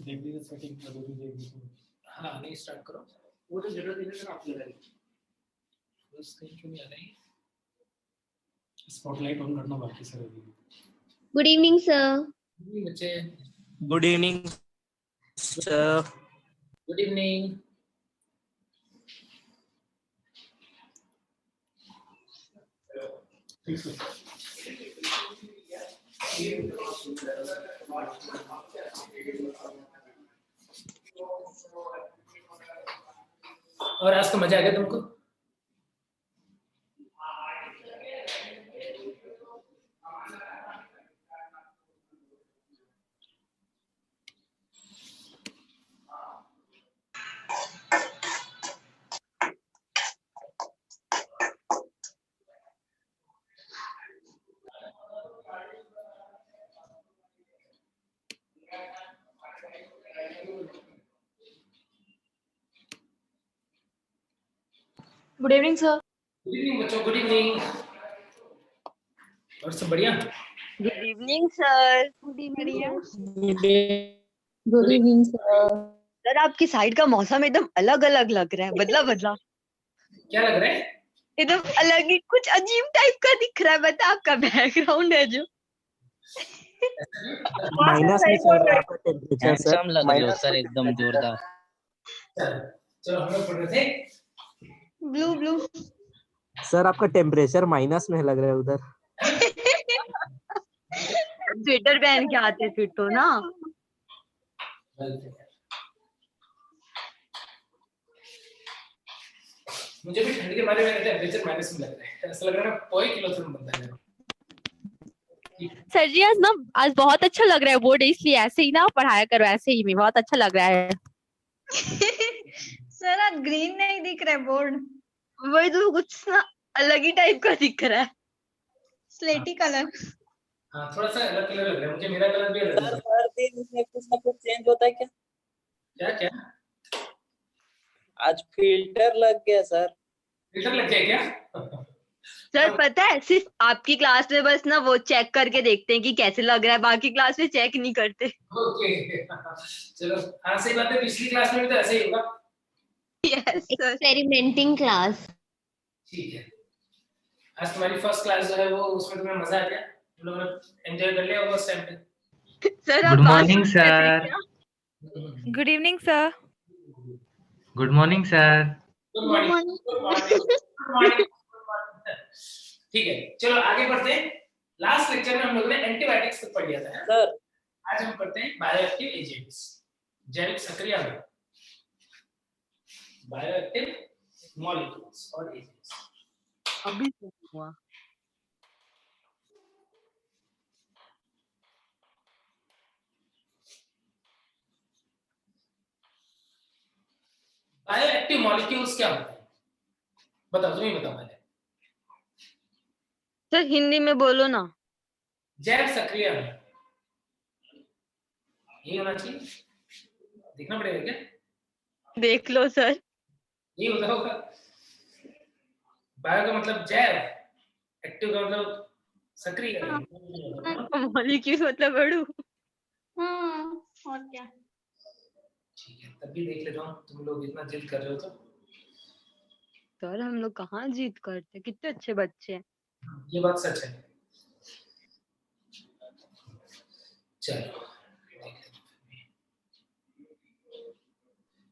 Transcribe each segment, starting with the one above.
देख लीजिए सेटिंग कर दीजिए। हाँ नहीं स्टार्ट करो। वो तो जरूरत नहीं है आप लगा लीजिए। बस कहीं क्यों नहीं आ रही? स्पॉटलाइट ऑन करना बाकी सर अभी। Good evening sir. बच्चे good evening sir. Good evening. ठीक है। और आज का मजा आ गया तुमको? Good evening sir. Good evening बच्चों, गुड इवनिंग। और सब बढ़िया? Good evening sir. Good evening. Good evening sir. Sir आपकी साइड का मौसम एकदम अलग अलग लग रहा है, बदला बदला क्या लग रहा है? एकदम अलग ही कुछ अजीब टाइप का दिख रहा है। बता आपका बैकग्राउंड है जो माइनस में चल रहा है आपका टेम्परेचर हैंडसम लग रहे हो माइनस सर, एकदम जोरदार। चलो हम लोग पढ़ रहे थे। ब्लू ब्लू सर आपका टेम्परेचर माइनस में लग रहा है उधर। स्वेटर पहन के आते फिर तो ना। मुझे भी ठंड के बारे में टेम्परेचर माइनस में लग रहा है। ऐसा लग रहा है कोई किलो से बनता है। सर जी आज बहुत अच्छा लग रहा है बोर्ड, इसलिए ऐसे ही ना पढ़ाया करो, ऐसे ही में बहुत अच्छा लग रहा है। सर आज ग्रीन नहीं दिख रहा है बोर्ड, वही तो कुछ ना अलग ही टाइप का दिख रहा है, स्लेटी कलर। हाँ थोड़ा सा अलग कलर लग रहा है मुझे। मेरा कलर भी अलग सर लग रहा है। हर दिन इसमें कुछ ना कुछ चेंज होता है क्या? क्या क्या? आज फिल्टर लग गया सर। फिल्टर लग गया क्या? सर पता है सिर्फ आपकी क्लास में बस ना वो चेक करके देखते हैं कि कैसे लग रहा है, बाकी क्लास में चेक नहीं करते। ओके चलो हाँ सही बात है। पिछली क्लास में भी तो ऐसे ही होगा। Yes sir. Experimenting class. ठीक है। आज तुम्हारी फर्स्ट क्लास जो है वो उसमें तुम्हें मजा आ गया? तुम लोगों ने एंजॉय कर लिया होगा उस टाइम पे? सर आप गुड बात मॉर्निंग कर रहे थे सर। क्या? Good evening sir. Good morning sir. Good morning. Good morning. Good morning. ठीक है चलो आगे बढ़ते हैं। लास्ट लेक्चर में हम लोगों ने एंटीबायोटिक्स तक पढ़ लिया था सर आज हम पढ़ते हैं बायोएक्टिव एजेंट्स, जैविक सक्रिय अणु, बायोएक्टिव मॉलिक्यूल्स और एजेंट्स। अभी तो हुआ। बायोएक्टिव मॉलिक्यूल्स क्या होते हैं? बताओ, तुम ही बताओ पहले। सर हिंदी में बोलो ना। जैव सक्रिय अणु यही होना चाहिए, देखना पड़ेगा क्या? देख लो सर। यही होता होगा। बायो का मतलब जैव, एक्टिव का मतलब सक्रिय। मॉलिक्यूल मतलब अणु। और क्या? ठीक है तब भी देख लेता हूँ, तुम लोग इतना जिद कर रहे हो तो। सर हम लोग कहाँ जीत करते, कितने अच्छे बच्चे हैं। ये बात सच है। चलो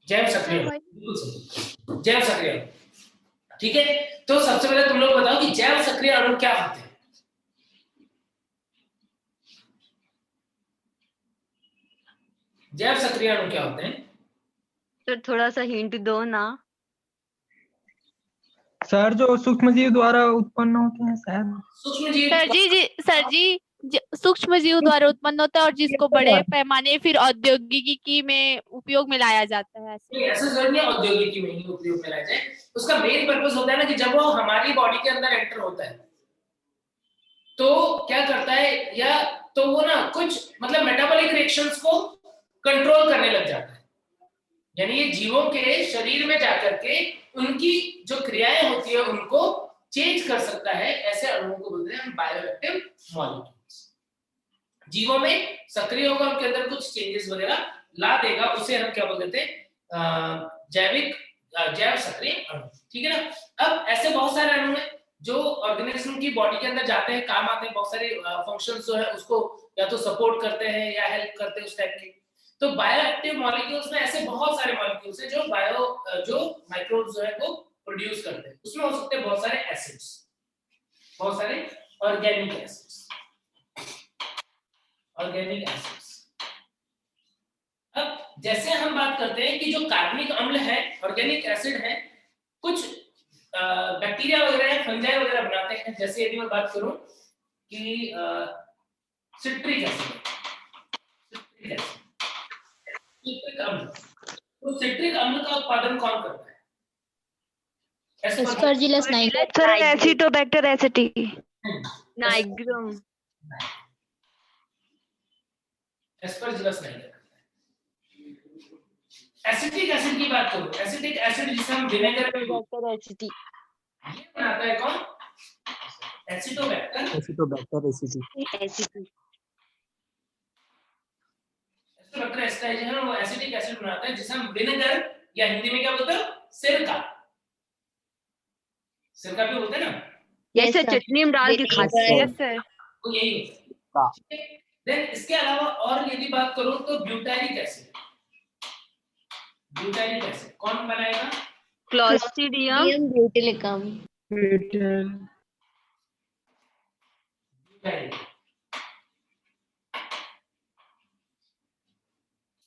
जैव सक्रिय अणु, बिल्कुल सही, जैव सक्रिय अणु। ठीक है तो सबसे पहले तुम लोग बताओ कि जैव सक्रिय अणु क्या होते हैं? जैव सक्रिय अणु क्या होते हैं? सर थोड़ा सा हिंट दो ना। सर जो सूक्ष्म जीव द्वारा उत्पन्न होते हैं शायद। सूक्ष्म जीव। सर जी सूक्ष्म जीव द्वारा उत्पन्न होता है और जिसको बड़े पैमाने फिर औद्योगिकी में उपयोग में लाया जाता है। नहीं ऐसा जरूरी नहीं है औद्योगिकी में ही उपयोग में लाया जाए। उसका मेन पर्पस होता है ना कि जब वो हमारी बॉडी के अंदर एंटर होता है तो क्या करता है, या तो वो ना कुछ मतलब मेटाबॉलिक रिएक्शंस को कंट्रोल करने लग जाता है। यानी ये जीवों के शरीर में जाकर के उनकी जो क्रियाएं होती है उनको चेंज कर सकता है। ऐसे अणुओं को बोलते हैं हम बायोएक्टिव मॉलिक्यूल्स। जीवों में सक्रिय होगा, उनके अंदर कुछ चेंजेस वगैरह ला देगा उसे हम क्या बोल देते हैं जैव सक्रिय अणु। ठीक है ना। अब ऐसे बहुत सारे अणु हैं जो ऑर्गेनिज्म की बॉडी के अंदर जाते हैं, काम आते हैं, बहुत सारे फंक्शंस जो है उसको या तो सपोर्ट करते हैं या हेल्प करते हैं उस टाइप के। तो बायोएक्टिव मॉलिक्यूल्स में ऐसे बहुत सारे मॉलिक्यूल्स हैं जो माइक्रोब्स जो है वो प्रोड्यूस करते हैं। उसमें हो सकते हैं बहुत सारे एसिड्स, बहुत सारे ऑर्गेनिक एसिड्स। अब जैसे हम बात करते हैं कि जो कार्बनिक अम्ल है, ऑर्गेनिक एसिड है, कुछ बैक्टीरिया वगैरह, फंजाई वगैरह बनाते हैं। जैसे यदि मैं बात करूं कि सिट्रिक अम्ल, तो सिट्रिक अम्ल का उत्पादन कौन करता है? Aspergillus niger. Sir Acetobacter aceti nigrum. Aspergillus niger. Acetic acid की बात करो, एसिटिक एसिड जिसे हम विनेगर में एसिटी ये बनाता है कौन? Acetobacter Acetobacter एसिटी। एसिटोबैक्टर एसिटाइज है ना, वो एसिटिक एसिड बनाता है जिसे हम विनेगर या हिंदी में क्या बोलते हैं? सिरका भी बोलते हैं ना। यस सर, चटनी में डाल के खाते हैं। Yes sir. तो यही होता है। देन इसके अलावा और यदि बात करूं तो ब्यूटारिक एसिड कौन बनाएगा? Clostridium Butylicum. ब्यूटारिक।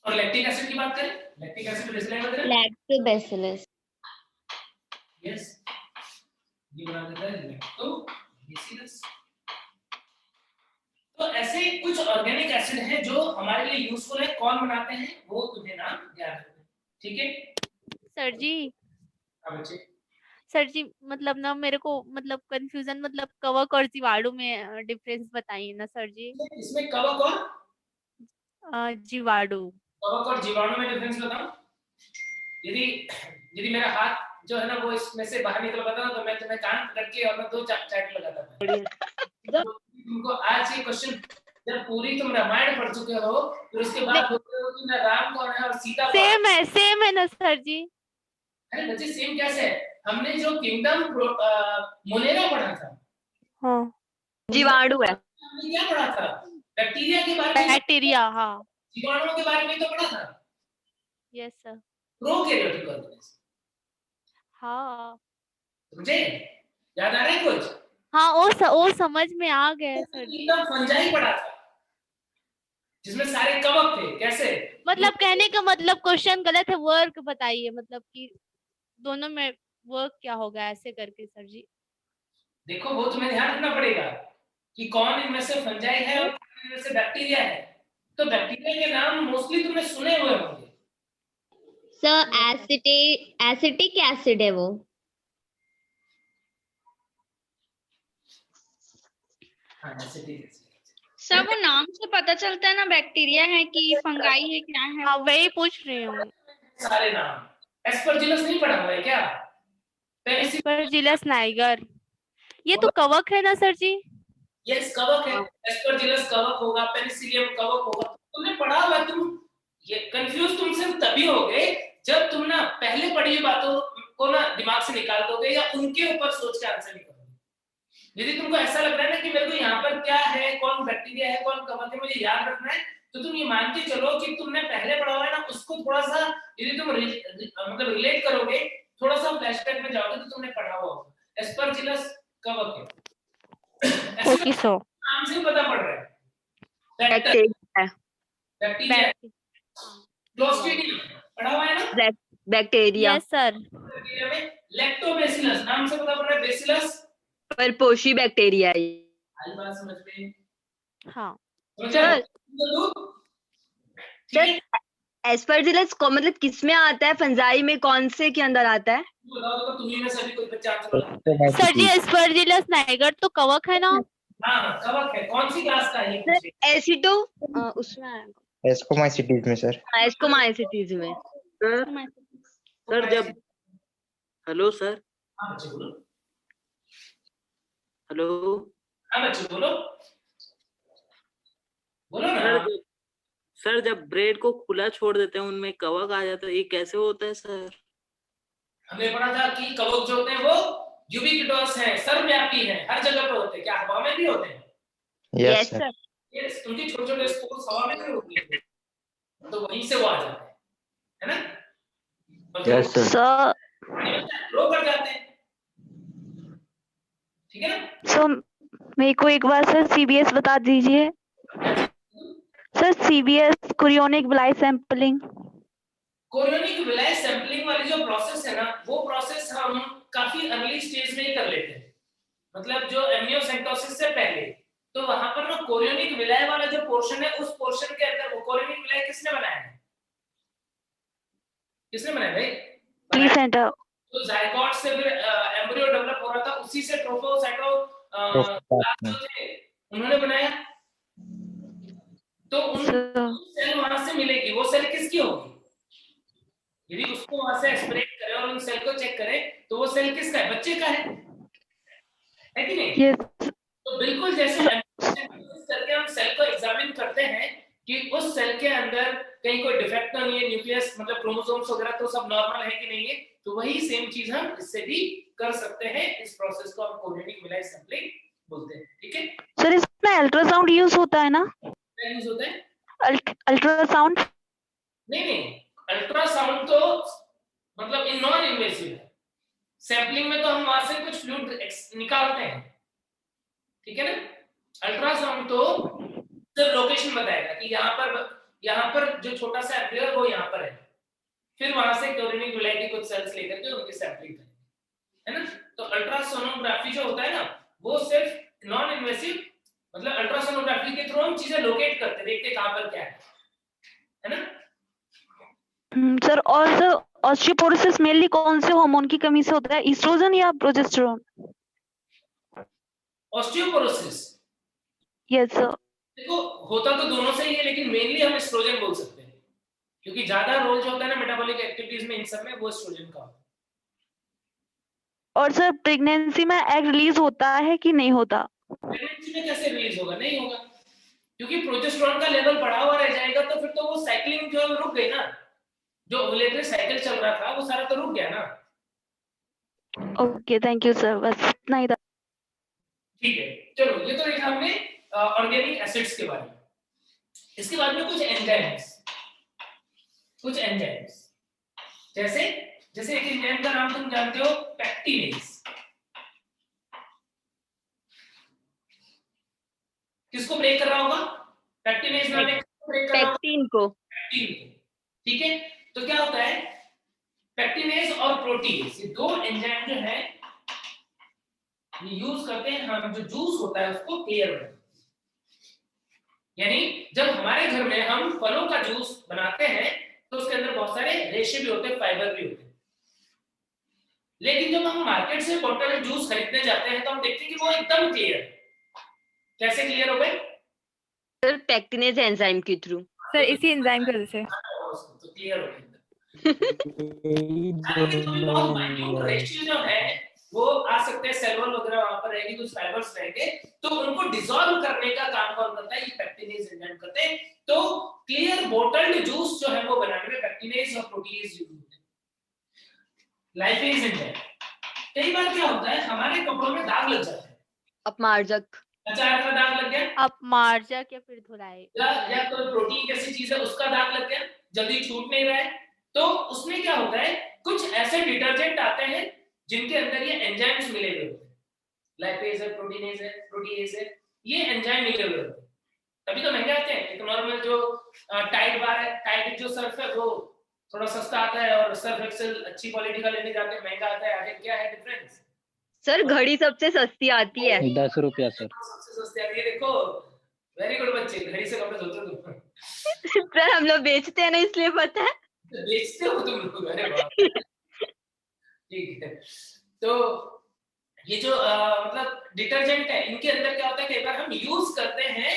और लैक्टिक एसिड की बात करें, लैक्टिक एसिड बेसिलस वगैरह, Lactobacillus. यस ये बना देता है लैक्टोबैसिलस। तो ऐसे कुछ ऑर्गेनिक एसिड हैं जो हमारे लिए यूजफुल है। कौन बनाते हैं वो तुझे नाम याद रखना, ठीक है सर जी। अब बच्चे सर जी मतलब ना मेरे को मतलब कंफ्यूजन, मतलब कवक और जीवाणु में डिफरेंस बताइए ना सर जी। इसमें कवक जीवाणु और जीवाणु में डिफरेंस बताऊं। यदि मेरा हाथ जो है ना वो इसमें से बाहर निकल पाता ना तो मैं तुम्हें कान पकड़ के और मैं 2 चाट लगाता था। तुमको आज ये क्वेश्चन जब पूरी तुम रामायण पढ़ चुके हो फिर उसके बाद बोलते हो कि ना राम कौन है और सीता कौन है। सेम है ना सर जी। अरे बच्चे सेम कैसे है? हमने जो किंगडम मोनेरा पढ़ा था, हाँ जीवाणु है। हमने क्या पढ़ा था? बैक्टीरिया के बारे में। बैक्टीरिया, हाँ जीवाणुओं के बारे में तो पढ़ा था। Yes sir. प्रोकैरियोटिक ऑर्गेनिज्म, हाँ समझे? याद आ रहा है कुछ? हाँ वो समझ में आ गया सर जी। एकदम फंजाई पढ़ा था जिसमें सारे कवक थे। कैसे? मतलब कहने का मतलब क्वेश्चन गलत है, वर्क बताइए, मतलब कि दोनों में वर्क क्या होगा ऐसे करके सर जी। देखो वो तुम्हें ध्यान रखना पड़ेगा कि कौन इनमें से फंजाई है और कौन इनमें से बैक्टीरिया है। तो बैक्टीरिया के नाम मोस्टली तुमने सुने हुए होंगे। सर एसिटिक एसिड है वो। हाँ एसिटिक एसिड। सर वो नाम से पता चलता है ना बैक्टीरिया है कि फंगाई है क्या है। हाँ वही पूछ रही हूँ। सारे नाम। एस्परजिलस नहीं पढ़ा हुआ है क्या? एस्परजिलस नाइगर ये तो कवक है ना सर जी। यस कवक है। एस्परजिलस कवक होगा, पेनिसिलियम कवक होगा। तुमने पढ़ा हुआ। तुम ये कंफ्यूज तुम सिर्फ तभी हो गए जब तुम ना पहले पढ़ी हुई बातों को ना दिमाग से निकाल दोगे या उनके ऊपर सोच के आंसर निकालोगे। यदि तुमको ऐसा लग रहा है ना कि मेरे को यहाँ पर क्या है, कौन बैक्टीरिया है, कौन कवक है, मुझे याद रखना है, तो तुम ये मान के चलो कि तुमने पहले पढ़ा हुआ है ना उसको थोड़ा सा यदि तुम मतलब रिलेट करोगे, थोड़ा सा फ्लैशबैक में जाओगे तो तुमने पढ़ा हुआ होगा। एस्परजिलस कवक है। ओके सो नाम से ही पता पड़ रहा है। बैक्टीरिया, क्लोस्ट्रीडियम पढ़ा हुआ है ना। Bacteria yes sir. बैक्टीरिया में लैक्टोबैसिलस नाम से पता पड़ रहा है। बैसिलस परपोषी बैक्टीरिया है। आई बात समझ में? हाँ सर ठीक है एस्परजिलस को मतलब किसमें आता है, फंजाई में कौन से के अंदर आता है? बताओ तो तुम्ही में सभी कोई पहचान चलो। सर जी एस्परजिलस नाइगर तो कवक है ना। हाँ कवक है। कौन सी क्लास का है ये? एसिटो उसमें आएगा। एस्कोमाइसिटीज में सर। एस्कोमाइसिटीज में। सर जब हेलो सर। हाँ बच्चे बोलो। हेलो हाँ बच्चे बोलो, बोलो ना। सर जब ब्रेड को खुला छोड़ देते हैं उनमें कवक आ जाता है, ये कैसे होता है सर? हमने पढ़ा था कि कवक जो होते हैं वो यूबिक्विटस हैं, सर्वव्यापी हैं, हर जगह पे होते हैं। क्या हवा में भी होते हैं? Yes sir. यस, उनकी छोटे छोटे स्पोर्स हवा में भी होते हैं, तो वहीं से वो आ जाते हैं, है ना? Yes sir. सर ग्रो कर जाते हैं, ठीक है ना? सो मेरे को एक बार सर सीबीएस बता दीजिए। Sir CBS chorionic villi sampling. Chorionic villi sampling वाली जो प्रोसेस है ना, वो प्रोसेस हम काफी अर्ली स्टेज में ही कर लेते हैं, मतलब जो एमनियोसेंटोसिस से पहले। तो वहां पर ना कोरियोनिक विलाई वाला जो पोर्शन है, उस पोर्शन के अंदर वो कोरियोनिक विलाई किसने बनाया है? किसने बनाया भाई? प्लीसेंटा। तो जायगोट से फिर एम्ब्रियो डेवलप हो रहा था, उसी से ट्रोफोसाइटो उन्होंने बनाया। तो उन सेल वहां से मिलेगी, वो सेल किसकी होगी? यदि उसको वहां से एक्सट्रैक्ट करें और उन सेल को चेक करें तो वो सेल किसका है? बच्चे का है कि नहीं? yes. तो बिल्कुल जैसे करके हम सेल को एग्जामिन करते हैं कि उस सेल के अंदर कहीं कोई डिफेक्ट तो नहीं है, न्यूक्लियस मतलब क्रोमोसोम्स वगैरह तो सब नॉर्मल है कि नहीं है, तो वही सेम चीज हम इससे भी कर सकते हैं। इस प्रोसेस को हम कोरियोनिक विलाई सैंपलिंग बोलते हैं, ठीक है? सर इसमें अल्ट्रासाउंड यूज होता है ना? क्या यूज होता है? अल्ट्रासाउंड? नहीं, अल्ट्रासाउंड तो मतलब इन नॉन इन्वेसिव है। सैंपलिंग में तो हम वहां से कुछ फ्लूइड निकालते हैं, ठीक है ना? अल्ट्रासाउंड तो सिर्फ लोकेशन बताएगा कि यहाँ पर जो छोटा सा एम्ब्रियो है वो यहाँ पर है, फिर वहां से कोरियोनिक विलाई के कुछ सेल्स लेकर के उनकी सैंपलिंग करेंगे, है ना? तो अल्ट्रासोनोग्राफी जो होता है ना, वो सिर्फ नॉन इन्वेसिव, मतलब अल्ट्रासोनोग्राफी के थ्रू हम चीजें लोकेट करते हैं, देखते हैं कहां पर क्या है ना? सर और सर ऑस्टियोपोरोसिस मेनली कौन से हार्मोन की कमी से होता है, एस्ट्रोजन या प्रोजेस्टेरोन? Osteoporosis yes sir. देखो होता तो दोनों से ही है, लेकिन मेनली हम एस्ट्रोजन बोल सकते हैं, क्योंकि ज्यादा रोल जो होता है ना मेटाबॉलिक एक्टिविटीज में इन सब में, वो एस्ट्रोजन का होता है। और सर प्रेगनेंसी में एग रिलीज होता है कि नहीं होता? प्रेगनेंसी में कैसे रिलीज होगा? नहीं होगा, क्योंकि प्रोजेस्टेरोन का लेवल बढ़ा हुआ रह जाएगा, तो फिर तो वो साइक्लिंग जो रुक गई ना, जो ओव्यूलेटरी साइकिल चल रहा था वो सारा तो रुक गया ना। ओके थैंक यू सर, बस इतना ही था। ठीक है, चलो ये तो देखा हमने ऑर्गेनिक एसिड्स के बारे में। इसके बाद में कुछ एंजाइम्स जैसे एक एंजाइम का नाम तुम जानते हो, पैक्टिनेज। किसको ब्रेक कर रहा होगा? पैक्टिनेज नाम है, ब्रेक कर रहा होगा पेक्टिन को। ठीक है, तो क्या होता है? पैक्टिनेज और प्रोटीज, ये दो एंजाइम जो है ये यूज करते हैं हम जो जूस होता है उसको क्लियर करने। यानी जब हमारे घर में हम फलों का जूस बनाते हैं तो उसके अंदर बहुत सारे रेशे भी होते हैं, फाइबर भी होते हैं, लेकिन जब हम मार्केट से बॉटल जूस खरीदने जाते हैं तो हम देखते हैं कि वो एकदम क्लियर। कैसे क्लियर हो गए? सर पेक्टिनेज एंजाइम के थ्रू। सर इसी एंजाइम की वजह से तो क्लियर हो गए। रेशियो जो है वो आ सकते हैं, सेलुलर वगैरह वहां पर रहेगी, कुछ फाइबर्स रहेंगे, तो उनको डिसॉल्व करने का काम कौन करता है? ये पैक्टिनेज एंजाइम करते हैं। तो क्लियर बोटल्ड जूस जो है वो बनाने में पैक्टिनेज और प्रोटीज यूज होते हैं। Lipase enzyme. कई बार क्या होता है, हमारे कपड़ों में दाग लग जाता है, अपमार्जक। अचार का दाग लग गया, अपमार्जक या फिर धुलाई या कोई प्रोटीन जैसी चीज है उसका दाग लग गया, जल्दी छूट नहीं रहा है, तो उसमें क्या होता है, कुछ ऐसे डिटर्जेंट आते हैं जिनके अंदर ये एंजाइम्स मिले हुए होते हैं। लाइपेज है, प्रोटीनेज है, प्रोटीएज है, ये एंजाइम मिले हुए होते हैं, तभी तो महंगे आते हैं। एक नॉर्मल जो टाइड बार है, टाइड जो सर्फ है वो थोड़ा सस्ता आता है, और सर्फ एक्सेल अच्छी क्वालिटी का लेने जाते हैं महंगा आता है। आगे क्या है डिफरेंस? सर घड़ी सबसे सस्ती आती है। 10 रुपया सर। सबसे सस्ती आती है, देखो वेरी गुड बच्चे, घड़ी से कपड़े धोते हो तुम। सर हम लोग बेचते हैं ना, इसलिए पता है। बेचते हो तुम लोग? अरे वाह, ठीक है। तो ये जो मतलब डिटर्जेंट है, इनके अंदर क्या होता है, कई बार हम यूज करते हैं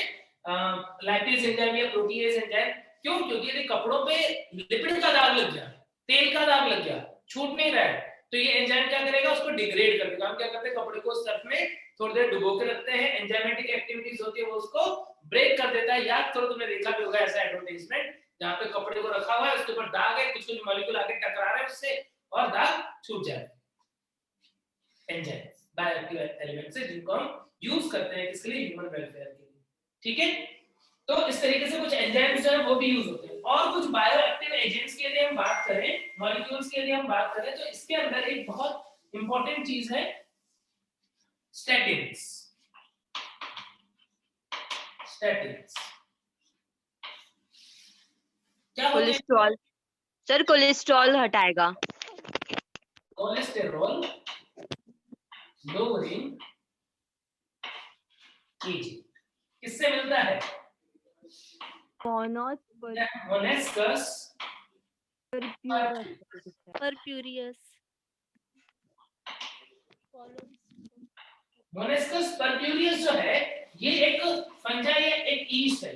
लाइपेज एंजाइम या प्रोटीएज एंजाइम। क्यों? क्योंकि यदि कपड़ों पे लिपिड का दाग लग गया, तेल का दाग लग गया, छूट नहीं रहा है, तो ये एंजाइम क्या करेगा, उसको डिग्रेड कर देगा। हम क्या करते हैं, कपड़े को सर्फ में थोड़ी देर डुबो के रखते हैं, एंजाइमेटिक एक्टिविटीज होती है वो उसको ब्रेक कर देता है। याद करो तुमने देखा भी होगा ऐसा एडवर्टाइजमेंट जहाँ पे कपड़े को रखा हुआ है, उसके ऊपर दाग है, कुछ कुछ मॉलिक्यूल आके टकरा रहे हैं उससे और दाग छूट जाए। एंजाइम्स बायोएक्टिव एलिमेंट्स है जिनको हम यूज करते हैं किसके लिए, ह्यूमन वेलफेयर के लिए। ठीक है, तो इस तरीके से कुछ एंजाइम्स जो है वो भी यूज होते हैं। और कुछ बायोएक्टिव एजेंट्स के लिए हम बात करें, मॉलिक्यूल्स के लिए हम बात करें, तो इसके अंदर एक बहुत इंपॉर्टेंट चीज है स्टैटिन्स। स्टैटिन्स क्या होते हैं? कोलेस्ट्रॉल सर, कोलेस्ट्रॉल हटाएगा। कोलेस्टेरॉल लोअरिंग एजेंट किससे मिलता है? मोनेस्कस परप्यूरियस। मोनेस्कस परप्यूरियस जो है ये एक फंजाई है, एक ईस्ट है।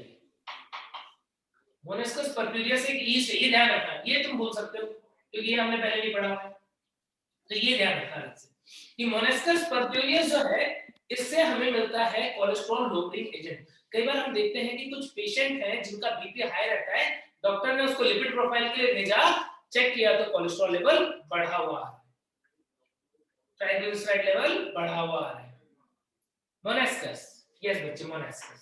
मोनेस्कस परप्यूरियस एक ईस्ट है, ये ध्यान रखना। ये तुम बोल सकते हो क्योंकि ये हमने पहले नहीं पढ़ा है, तो ये ध्यान रखना है कि मोनेस्कस परप्यूरियस जो है इससे हमें मिलता है कोलेस्ट्रॉल लोअरिंग एजेंट। कई बार हम देखते हैं कि कुछ पेशेंट हैं जिनका बीपी हाई रहता है, डॉक्टर ने उसको लिपिड प्रोफाइल के लिए भेजा, चेक किया तो कोलेस्ट्रॉल लेवल बढ़ा हुआ है, ट्राइग्लिसराइड लेवल बढ़ा हुआ है। मोनेस्कस, यस बच्चे, मोनेस्कस।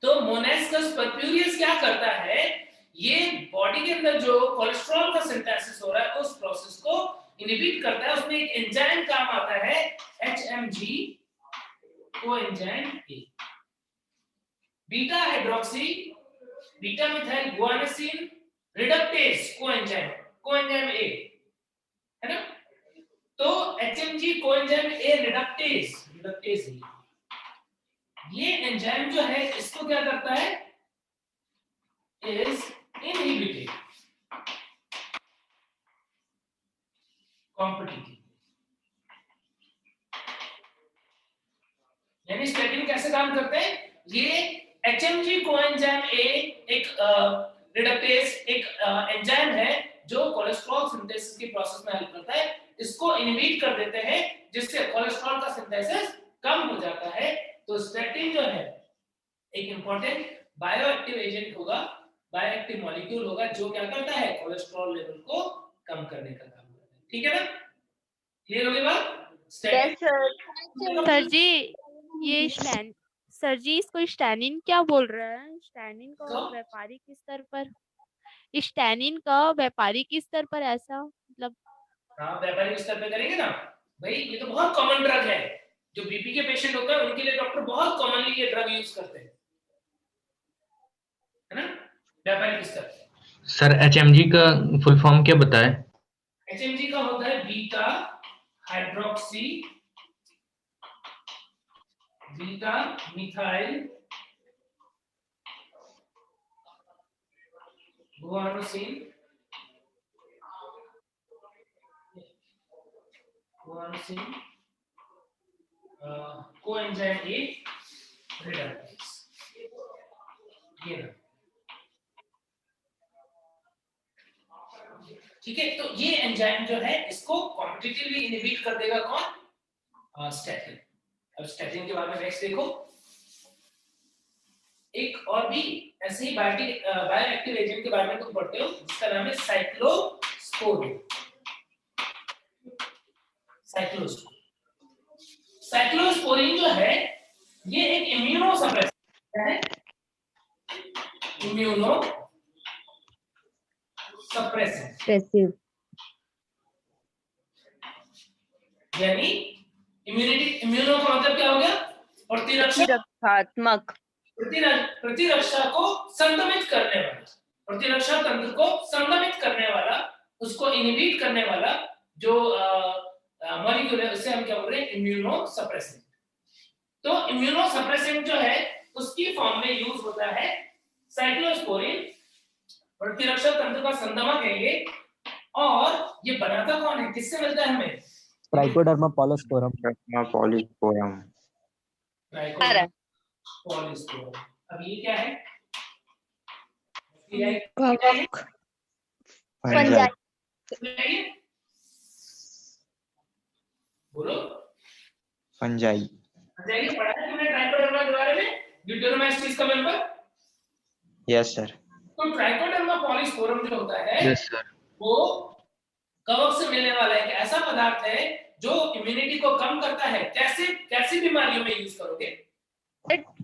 तो मोनेस्कस परप्यूरियस क्या करता है, ये बॉडी के अंदर जो कोलेस्ट्रॉल का सिंथेसिस हो रहा है उस प्रोसेस को इनहिबिट करता है। उसमें एक एंजाइम काम आता है HMG coenzyme A, beta hydroxy beta methyl guanosine reductase coenzyme A, है ना। तो HMG कोएंजाइम ए रिडक्टेज ये एंजाइम जो है इसको क्या करता है, इज इनहिबिटेड कॉम्पिटिटिव। यानी स्टैटिन कैसे काम करते हैं, ये HMG कोएंजाइम ए एक रिडक्टेज एक एंजाइम है जो कोलेस्ट्रॉल सिंथेसिस की प्रोसेस में हेल्प करता है, इसको इनहिबिट कर देते हैं जिससे कोलेस्ट्रॉल का सिंथेसिस कम हो जाता है। तो स्टैटिन जो है एक इंपॉर्टेंट बायोएक्टिव एजेंट होगा, बायोएक्टिव मॉलिक्यूल होगा जो क्या करता है, कोलेस्ट्रॉल लेवल को कम करने का काम करता है। ठीक है ना, क्लियर हो गई बात? सर जी ये सर जी इसको स्टैनिन क्या बोल रहे हैं? स्टैनिन का व्यापारिक स्तर पर, स्टैनिन का व्यापारिक स्तर पर ऐसा मतलब? हाँ, व्यापारिक स्तर पे करेंगे ना भाई, ये तो बहुत कॉमन ड्रग है। जो बीपी के पेशेंट होते हैं उनके लिए डॉक्टर बहुत कॉमनली ये ड्रग यूज करते हैं, है ना, व्यापारिक स्तर पे। सर HMG का फुल फॉर्म क्या बताए? HMG का होता है beta hydroxy beta methyl guanosine coenzyme A reductase, ये ना। ठीक है, तो ये एंजाइम जो है इसको कॉम्पिटिटिवली इनहिबिट कर देगा कौन, स्टैटिन। अब स्टैटिन के बारे में नेक्स्ट देखो, एक और भी ऐसे ही बायोएक्टिव एजेंट के बारे में तुम पढ़ते हो जिसका नाम है साइक्लोस्पोरिन। साइक्लोस्पोरिन जो है ये एक इम्यूनो सप्रेसर है, इम्यूनो सप्रेसेंट, यानी इम्यूनो का मतलब क्या हो गया, प्रतिरक्षात्मक, प्रतिरक्षा को संदमित करने वाला, प्रतिरक्षा तंत्र को संदमित करने वाला, उसको इनहिबिट करने वाला जो मॉलिक्यूल है उसे हम क्या बोल रहे हैं, इम्यूनो सप्रेसेंट। तो इम्यूनो सप्रेसेंट जो है उसकी फॉर्म में यूज होता है साइक्लोस्पोरिन, प्रतिरक्षा तंत्र का संदमक है ये। और ये बनाता कौन है, किससे मिलता है हमें, ट्राइकोडर्मा पॉलिस्पोरम। अब ये क्या है, बोलो फंजाई। फंजाई पढ़ा है तुमने ट्राइकोडर्मा के बारे में? ड्यूटेरोमाइसीस का मेंबर? Yes sir. तो ट्राइकोडर्मा पॉलीस्पोरम जो होता है यस सर। वो कवक से मिलने वाला एक ऐसा पदार्थ है जो इम्यूनिटी को कम करता है। कैसे कैसी बीमारियों में यूज करोगे?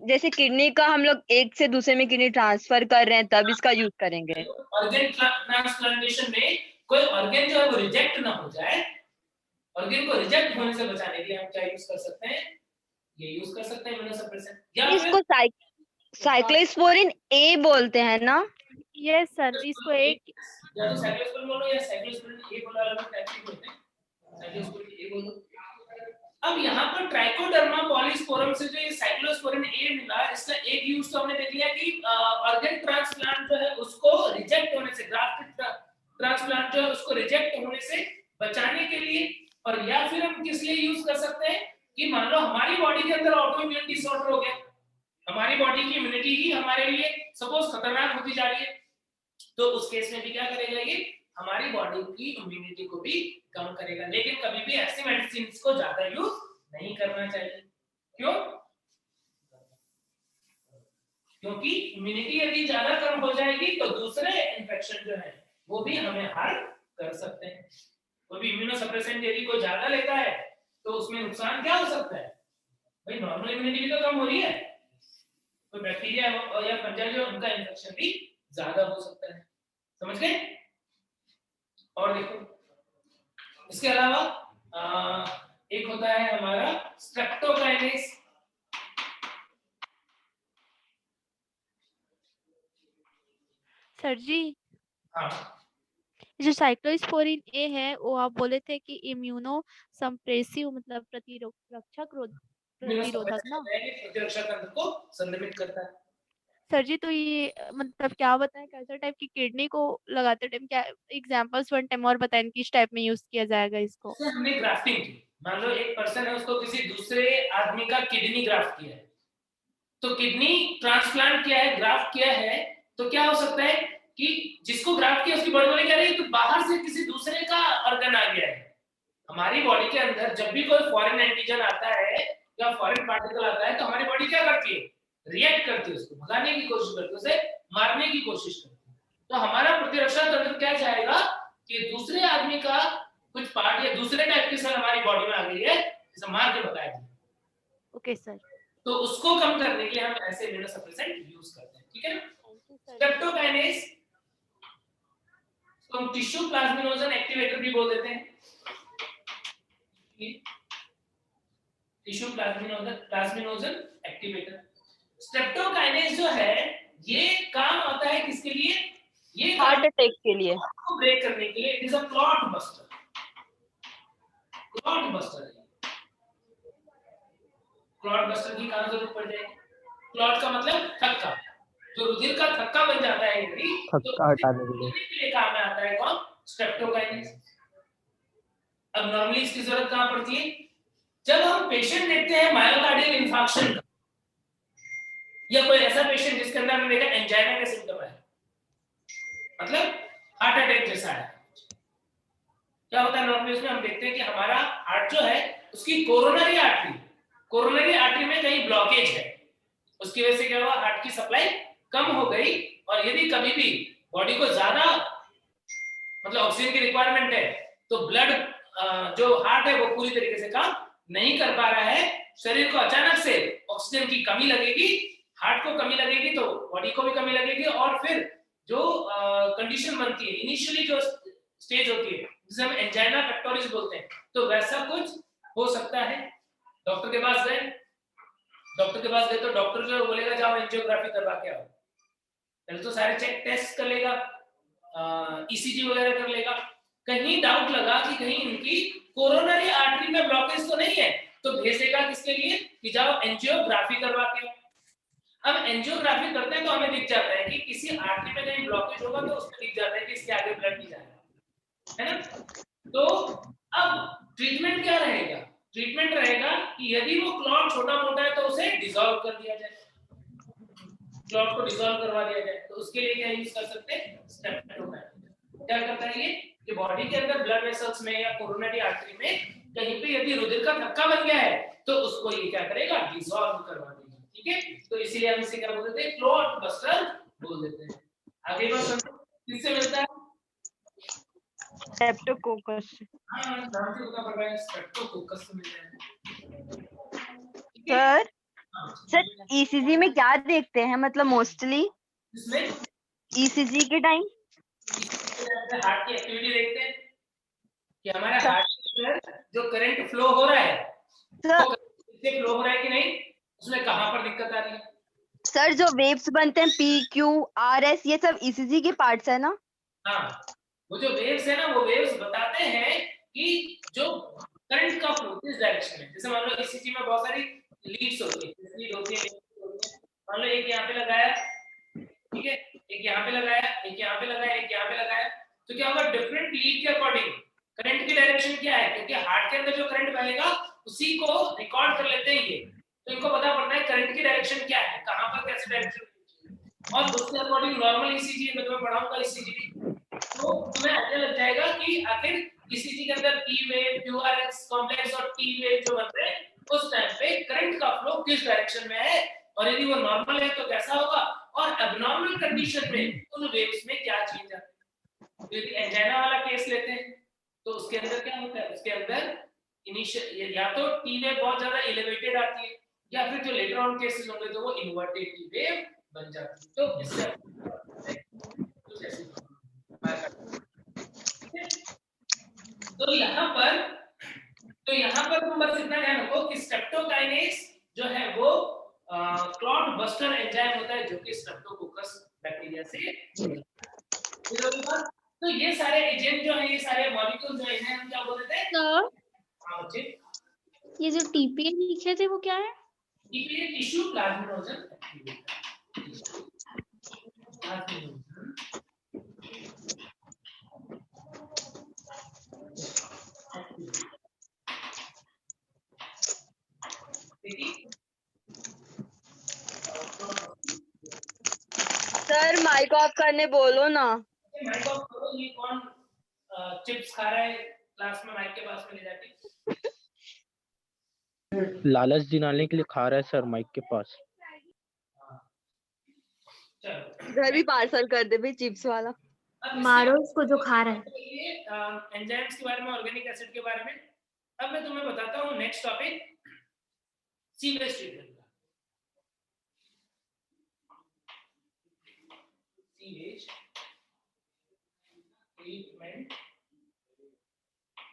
जैसे किडनी का हम लोग एक से दूसरे में किडनी ट्रांसफर कर रहे हैं तब इसका यूज करेंगे। ऑर्गन ट्रांसप्लांटेशन में कोई ऑर्गन जो है वो रिजेक्ट ना हो जाए, ऑर्गन को रिजेक्ट होने से बचाने के लिए हम क्या यूज कर सकते हैं? ये यूज कर सकते हैं इम्यूनोसप्रेसेंट। या इसको साइक्लोस्पोरिन ए बोलते हैं ना? यस सर, इसको एक या तो साइक्लोस्पोरिन बोलो या साइक्लोस्पोरिन ए बोलो, अलग टाइप के होते हैं। साइक्लोस्पोरिन ए बोलो। अब यहाँ पर ट्राइकोडर्मा पॉलीस्पोरम से जो ये साइक्लोस्पोरिन ए मिला, इसका एक यूज तो हमने देख लिया कि ऑर्गन ट्रांसप्लांट जो है उसको रिजेक्ट होने से, ग्राफ्ट ट्रांसप्लांट जो है उसको रिजेक्ट होने से बचाने के लिए। और या फिर हम किस लिए यूज कर सकते हैं कि मान लो हमारी बॉडी के अंदर ऑटो इम्यून डिसऑर्डर हो गया, हमारी बॉडी की इम्यूनिटी ही हमारे लिए सपोज खतरनाक होती जा रही है, तो उस केस में भी क्या करेगा ये? हमारी बॉडी की इम्यूनिटी को भी कम करेगा। लेकिन कभी भी ऐसी मेडिसिन को ज्यादा यूज नहीं करना चाहिए। क्यों? क्योंकि इम्यूनिटी यदि ज्यादा कम हो जाएगी तो दूसरे इन्फेक्शन जो है वो भी हमें हार्म कर सकते हैं। कोई भी इम्यूनोसप्रेसेंट यदि कोई ज्यादा लेता है तो उसमें नुकसान क्या हो सकता है? भाई नॉर्मल इम्यूनिटी भी तो कम हो रही है, कोई बैक्टीरिया या फंजाई जो उनका इन्फेक्शन भी ज्यादा हो सकता है। समझ गए? और देखो इसके अलावा एक होता है हमारा स्ट्रेप्टोकाइनेस। सर जी, हाँ, जो साइक्लोस्पोरिन ए है वो आप बोले थे कि इम्यूनो सप्रेसिव मतलब प्रतिरक्षक प्रतिरोधक ना? प्रतिरक्षा तंत्र को संदमित करता है। सर जी, तो ये मतलब क्या बताएं कैसे टाइप की किडनी को लगाते टाइम क्या एग्जांपल्स वन टाइम और बताएं किस टाइप में यूज किया जाएगा इसको? जैसे हमने ग्राफ्टिंग की, मान लो एक पर्सन है उसको किसी दूसरे आदमी का किडनी ग्राफ्ट किया है, तो किडनी ट्रांसप्लांट किया है, ग्राफ्ट किया है, तो क्या हो सकता है कि जिसको ग्राफ्ट किया उसकी बॉडी में क्या रही, तो बाहर से किसी दूसरे का ऑर्गन आ गया है। हमारी बॉडी के अंदर जब भी कोई फॉरेन एंटीजन आता है या फॉरेन पार्टिकल आता है तो हमारी बॉडी क्या करती है? रिएक्ट करती है, उसको भगाने की कोशिश करती है, उसे मारने की कोशिश करती है। तो हमारा प्रतिरक्षा तंत्र क्या चाहेगा कि दूसरे आदमी का कुछ पार्ट या दूसरे टाइप की सेल हमारी बॉडी में आ गई है, इसे मार के भगाया जाए। Okay sir. तो उसको कम करने के लिए हम ऐसे इम्यूनोसप्रेसेंट यूज करते हैं। ठीक है ना? स्ट्रेप्टोकाइनेस तो हम टिश्यू प्लाज्मिनोजन एक्टिवेटर भी बोल देते हैं। Tissue plasminogen activator. स्ट्रेप्टोकाइनेस जो है ये काम आता है किसके लिए? ये हार्ट अटैक के लिए, को ब्रेक करने के लिए। It is a clot buster. Clot buster clot buster की कहां जरूरत पड़ जाएगी? क्लॉट का मतलब थक्का, जो रुधिर का थक्का बन जाता है यदि, थक्का हटाने के लिए काम में आता है कौन? स्ट्रेप्टोकाइनेस। अब नॉर्मली इसकी जरूरत कहां पड़ती है? जब हम पेशेंट देखते हैं मायोकार्डियल इंफार्क्शन का, या कोई ऐसा पेशेंट जिसके अंदर हमने देखा एंजाइना का सिम्टम है, मतलब हार्ट अटैक जैसा है। क्या होता है नॉर्मली उसमें हम देखते हैं कि हमारा हार्ट जो है उसकी कोरोनरी आर्टरी में कहीं ब्लॉकेज है, उसकी वजह से क्या हुआ? हार्ट की सप्लाई कम हो गई। और यदि कभी भी बॉडी को ज्यादा मतलब ऑक्सीजन की रिक्वायरमेंट है तो ब्लड जो हार्ट है वो पूरी तरीके से काम नहीं कर पा रहा है, शरीर को अचानक से ऑक्सीजन की कमी लगेगी, हार्ट को कमी लगेगी तो बॉडी को भी कमी लगेगी, और फिर जो कंडीशन बनती है इनिशियली जो स्टेज होती है जिसे हम एंजाइना पेक्टोरिस बोलते हैं, तो वैसा कुछ हो सकता है। डॉक्टर के पास गए तो डॉक्टर जो बोलेगा जाओ एंजियोग्राफी करवा के आओ। पहले तो सारे चेक टेस्ट कर लेगा, ईसीजी वगैरह कर लेगा, कहीं डाउट लगा कि कहीं इनकी कोरोनरी आर्टरी में ब्लॉकेज तो नहीं है, तो भेजेगा किसके लिए कि जाओ एंजियोग्राफी करवा के। अब एंजियोग्राफी करते हैं तो हमें दिख जाता है कि किसी आर्टरी में कहीं ब्लॉकेज होगा तो उसमें दिख जाता है कि इसके आगे ब्लड नहीं जाएगा, है ना? तो अब ट्रीटमेंट क्या रहेगा? ट्रीटमेंट रहेगा कि यदि वो क्लॉट छोटा मोटा है तो उसे डिसॉल्व कर दिया जाए, क्लॉट को डिसॉल्व करवा दिया जाए। तो उसके लिए क्या यूज कर सकते हैं? स्ट्रेप्टोकाइनेस। क्या करता है ये कि बॉडी के अंदर ब्लड वेसल्स में या कोरोनरी आर्टरी में कहीं पे यदि रुधिर का थक्का बन गया है तो उसको ये क्या करेगा, डिसॉल्व करवा देगा। ठीक है, तो इसीलिए हम इसे क्या बोल देते हैं, क्लॉट बस्टर बोल देते हैं। आगे बात सुनो, किससे मिलता है? स्ट्रेप्टोकोकस। हाँ, नाम से पता पड़ रहा है, स्ट्रेप्टोकोकस से मिलता है। सर सर ईसीजी में क्या देखते हैं, मतलब मोस्टली इसमें ईसीजी के टाइम हार्ट की एक्टिविटी देखते हैं कि हमारे हार्ट के अंदर जो करंट फ्लो हो रहा है सर, वो इससे फ्लो हो रहा है कि नहीं, उसमें कहाँ पर दिक्कत आ रही है? सर जो वेव्स बनते हैं पी क्यू आर एस, ये सब ईसीजी के पार्ट्स है ना? हाँ, वो जो वेव्स है ना, वो वेव्स बताते हैं कि जो करंट का फ्लो किस डायरेक्शन में। जैसे मान लो ईसीजी में बहुत सारी लीड्स होती है, लीड होती है, मान लो एक यहाँ पे लगाया, ठीक है, एक यहाँ पे लगाया, एक यहाँ पे लगाया, एक यहाँ पे लगाया, तो क्या होगा, डिफरेंट लीड के अकॉर्डिंग करंट की डायरेक्शन क्या है, क्योंकि हार्ट के अंदर जो करंट बहेगा उसी को रिकॉर्ड कर लेते हैं ये, तो इनको पता पड़ता है करंट की डायरेक्शन क्या है, कहाँ पर कैसे डायरेक्शन, और उसके अकॉर्डिंग नॉर्मल ईसीजी में तुम्हें पढ़ाऊंगा ईसीजी, तो तुम्हें आइडिया लग जाएगा कि आखिर ईसीजी के अंदर पी वेव, क्यूआरएस कॉम्प्लेक्स और टी वेव जो बनते हैं उस टाइम पे करंट का फ्लो किस डायरेक्शन में है, और यदि वो नॉर्मल है तो कैसा होगा, और एबनॉर्मल कंडीशन में उन वेव्स में क्या चेंज आता है। यदि एंजाइना वाला केस लेते हैं तो उसके अंदर क्या होता है, उसके अंदर इनिशियल या तो टी वेव बहुत ज्यादा एलिवेटेड आती है, या फिर जो लेटर ऑन केसेस होंगे तो वो इन्वर्टेड टी वेव बन जाती है। तो इससे कुछ ऐसे तो यहाँ पर तुम बस इतना ध्यान रखो कि स्ट्रेप्टोकाइनेज जो है वो क्लॉट बस्टर एंजाइम होता है जो कि स्ट्रेप्टोकोकस बैक्टीरिया से। तो ये सारे एजेंट जो है, ये सारे मॉलिक्यूल जो है, इन्हें हम क्या बोल देते हैं? सर हाँ बच्चे, ये जो टीपीए लिखे थे वो क्या है? TPA tissue plasminogen sir mic off करने बोलो ना। माइक ऑफ करो, ये कौन चिप्स खा रहा है क्लास में माइक के पास में ले जाके? लालच दिलाने के लिए खा रहा है सर माइक के पास। घर भी पार्सल कर दे भाई चिप्स वाला। मारो उसको जो खा रहा है। ये एंजाइम्स के बारे में, ऑर्गेनिक एसिड के बारे में। अब मैं तुम्हें बताता हूँ नेक्स्ट टॉपिक, सीवेज ट्रीटमेंट का। सीवेज ट्रीटमेंट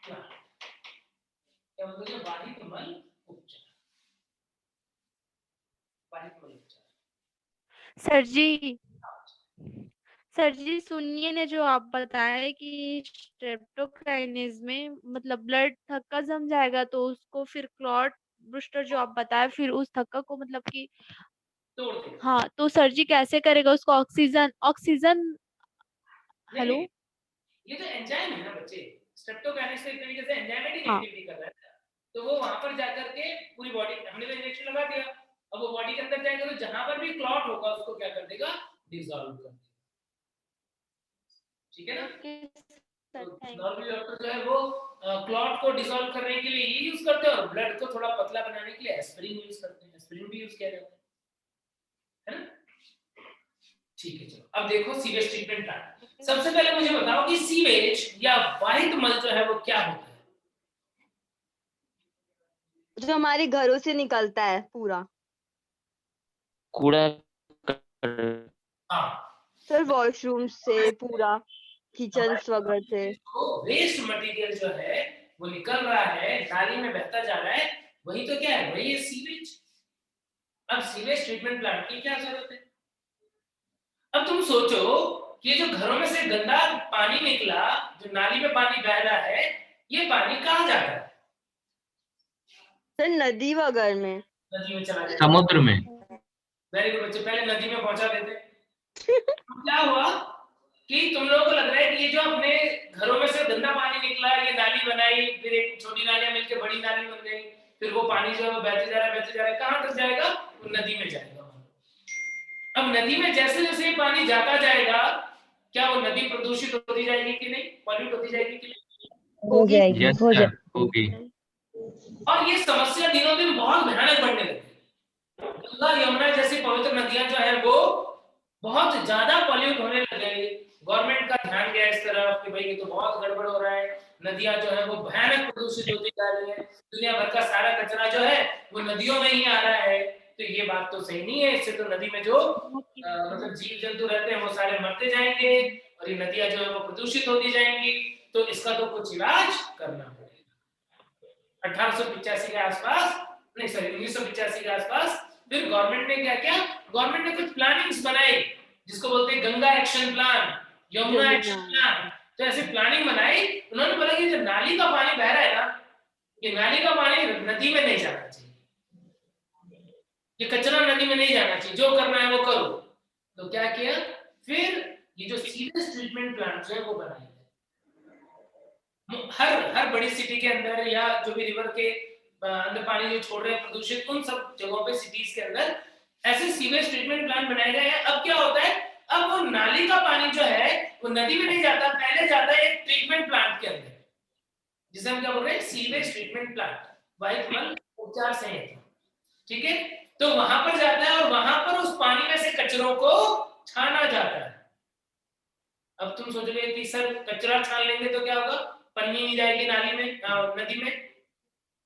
क्या बोलते हैं, बाधित मल उपचार। बाधित मल उपचार सर जी सुनिए ने जो आप बताए कि स्ट्रेप्टोकाइनेज में मतलब ब्लड थक्का जम जाएगा तो उसको फिर क्लॉट बूस्टर जो आप बताए फिर उस थक्का को मतलब कि तोड़ दे। हाँ, तो सर जी कैसे करेगा उसको? ऑक्सीजन हेलो, ये तो एंजाइम है ना बच्चे, स्ट्रेप्टोकाइनेज एक तरीके से एंजाइमेटिक हाँ। एक्टिविटी कर रहा है, तो वो वहां पर जाकर के पूरी बॉडी, हमने तो इंजेक्शन लगा दिया, अब वो बॉडी के अंदर जाएगा तो जहां पर भी क्लॉट होगा उसको क्या कर देगा, डिसॉल्व कर देगा। ठीक है ना? नॉर्मली डॉक्टर जो है वो क्लॉट को डिसॉल्व करने के लिए ये यूज करते हैं, और ब्लड को थोड़ा पतला बनाने के लिए एस्पिरिन यूज करते हैं, एस्पिरिन भी यूज किया जाता है ना? ठीक है, चलो अब देखो सीवेज ट्रीटमेंट प्लान। सबसे पहले मुझे बताओ कि सीवेज या वाहित मल जो है वो क्या होता है? जो हमारे घरों से निकलता है पूरा कूड़ा। हाँ सर, वॉशरूम से, पूरा किचन वगैरह से। वेस्ट मटेरियल जो है वो निकल रहा है, नाली में बहता जा रहा है, वही तो क्या है, वही है सीवेज। अब सीवेज ट्रीटमेंट प्लांट की क्या जरूरत है? अब तुम सोचो कि जो घरों में से गंदा पानी निकला, जो नाली में पानी बह रहा है, ये पानी कहाँ जाता है? सर नदी वगैरह में। नदी में चला जाता है। समुद्र में। वेरी गुड बच्चे, पहले नदी में पहुंचा देते। क्या हुआ कि तुम लोगों को लग रहा है कि ये जो अपने घरों में से गंदा पानी निकला, ये नाली बनाई, फिर एक छोटी नालियां मिलकर बड़ी नाली बन गई, फिर वो पानी जो है वो बहते जा रहा है, कहाँ तक जाएगा? वो नदी में जाएगा। अब नदी में जैसे जैसे पानी जाता जाएगा, क्या वो नदी प्रदूषित होती जाएगी कि नहीं, पॉल्यूट होती जाएगी कि नहीं? हो जाएगी। यस सर, होगी। और ये समस्या दिनों दिन बहुत भयानक बढ़ने लगी। गंगा यमुना जैसी पवित्र नदियां जो है वो बहुत ज्यादा पॉल्यूट होने लग गई। गवर्नमेंट का ध्यान गया इस तरफ कि भाई ये तो बहुत गड़बड़ हो रहा है, नदियां जो है वो भयानक प्रदूषित होती जा रही है, दुनिया भर का सारा कचरा जो है वो नदियों में ही आ रहा है। तो ये बात तो सही नहीं है, इससे तो नदी में जो मतलब जीव जंतु रहते हैं वो सारे मरते जाएंगे और ये नदियां जो है वो प्रदूषित होती जाएंगी। तो इसका तो कुछ इलाज करना पड़ेगा। 1885 के आसपास, नहीं सॉरी 1985 के आसपास फिर गवर्नमेंट ने क्या किया, गवर्नमेंट ने कुछ प्लानिंग्स बनाई जिसको बोलते हैं Ganga action plan, Yamuna action plan. तो ऐसे प्लानिंग बनाई, उन्होंने बोला कि जो नाली का पानी बह रहा है ना, ये नाली का पानी नदी में नहीं जाना चाहिए, ये कचरा नदी में नहीं जाना चाहिए, जो करना है वो करो। तो क्या किया, फिर ये जो सीवेज ट्रीटमेंट प्लांट है वो बनाए हर बड़ी सिटी के अंदर, या जो भी रिवर के अंदर पानी जो छोड़ रहे हैं प्रदूषित, उन सब जगहों पे सिटीज के अंदर ऐसे सीवेज ट्रीटमेंट प्लांट बनाए गए हैं। अब क्या होता है, अब वो नाली का पानी जो है वो नदी में नहीं जाता, पहले जाता है एक ट्रीटमेंट प्लांट के अंदर, जिसे हम क्या बोल रहे हैं, सीवेज ट्रीटमेंट प्लांट, वाहित मल उपचार संयंत्र। ठीक है, तो वहां पर जाता है और वहां पर उस पानी में से कचरों को छाना जाता है। अब तुम सोचोगे कि सर कचरा छान लेंगे तो क्या होगा, पन्नी नहीं जाएगी नाली में, नदी में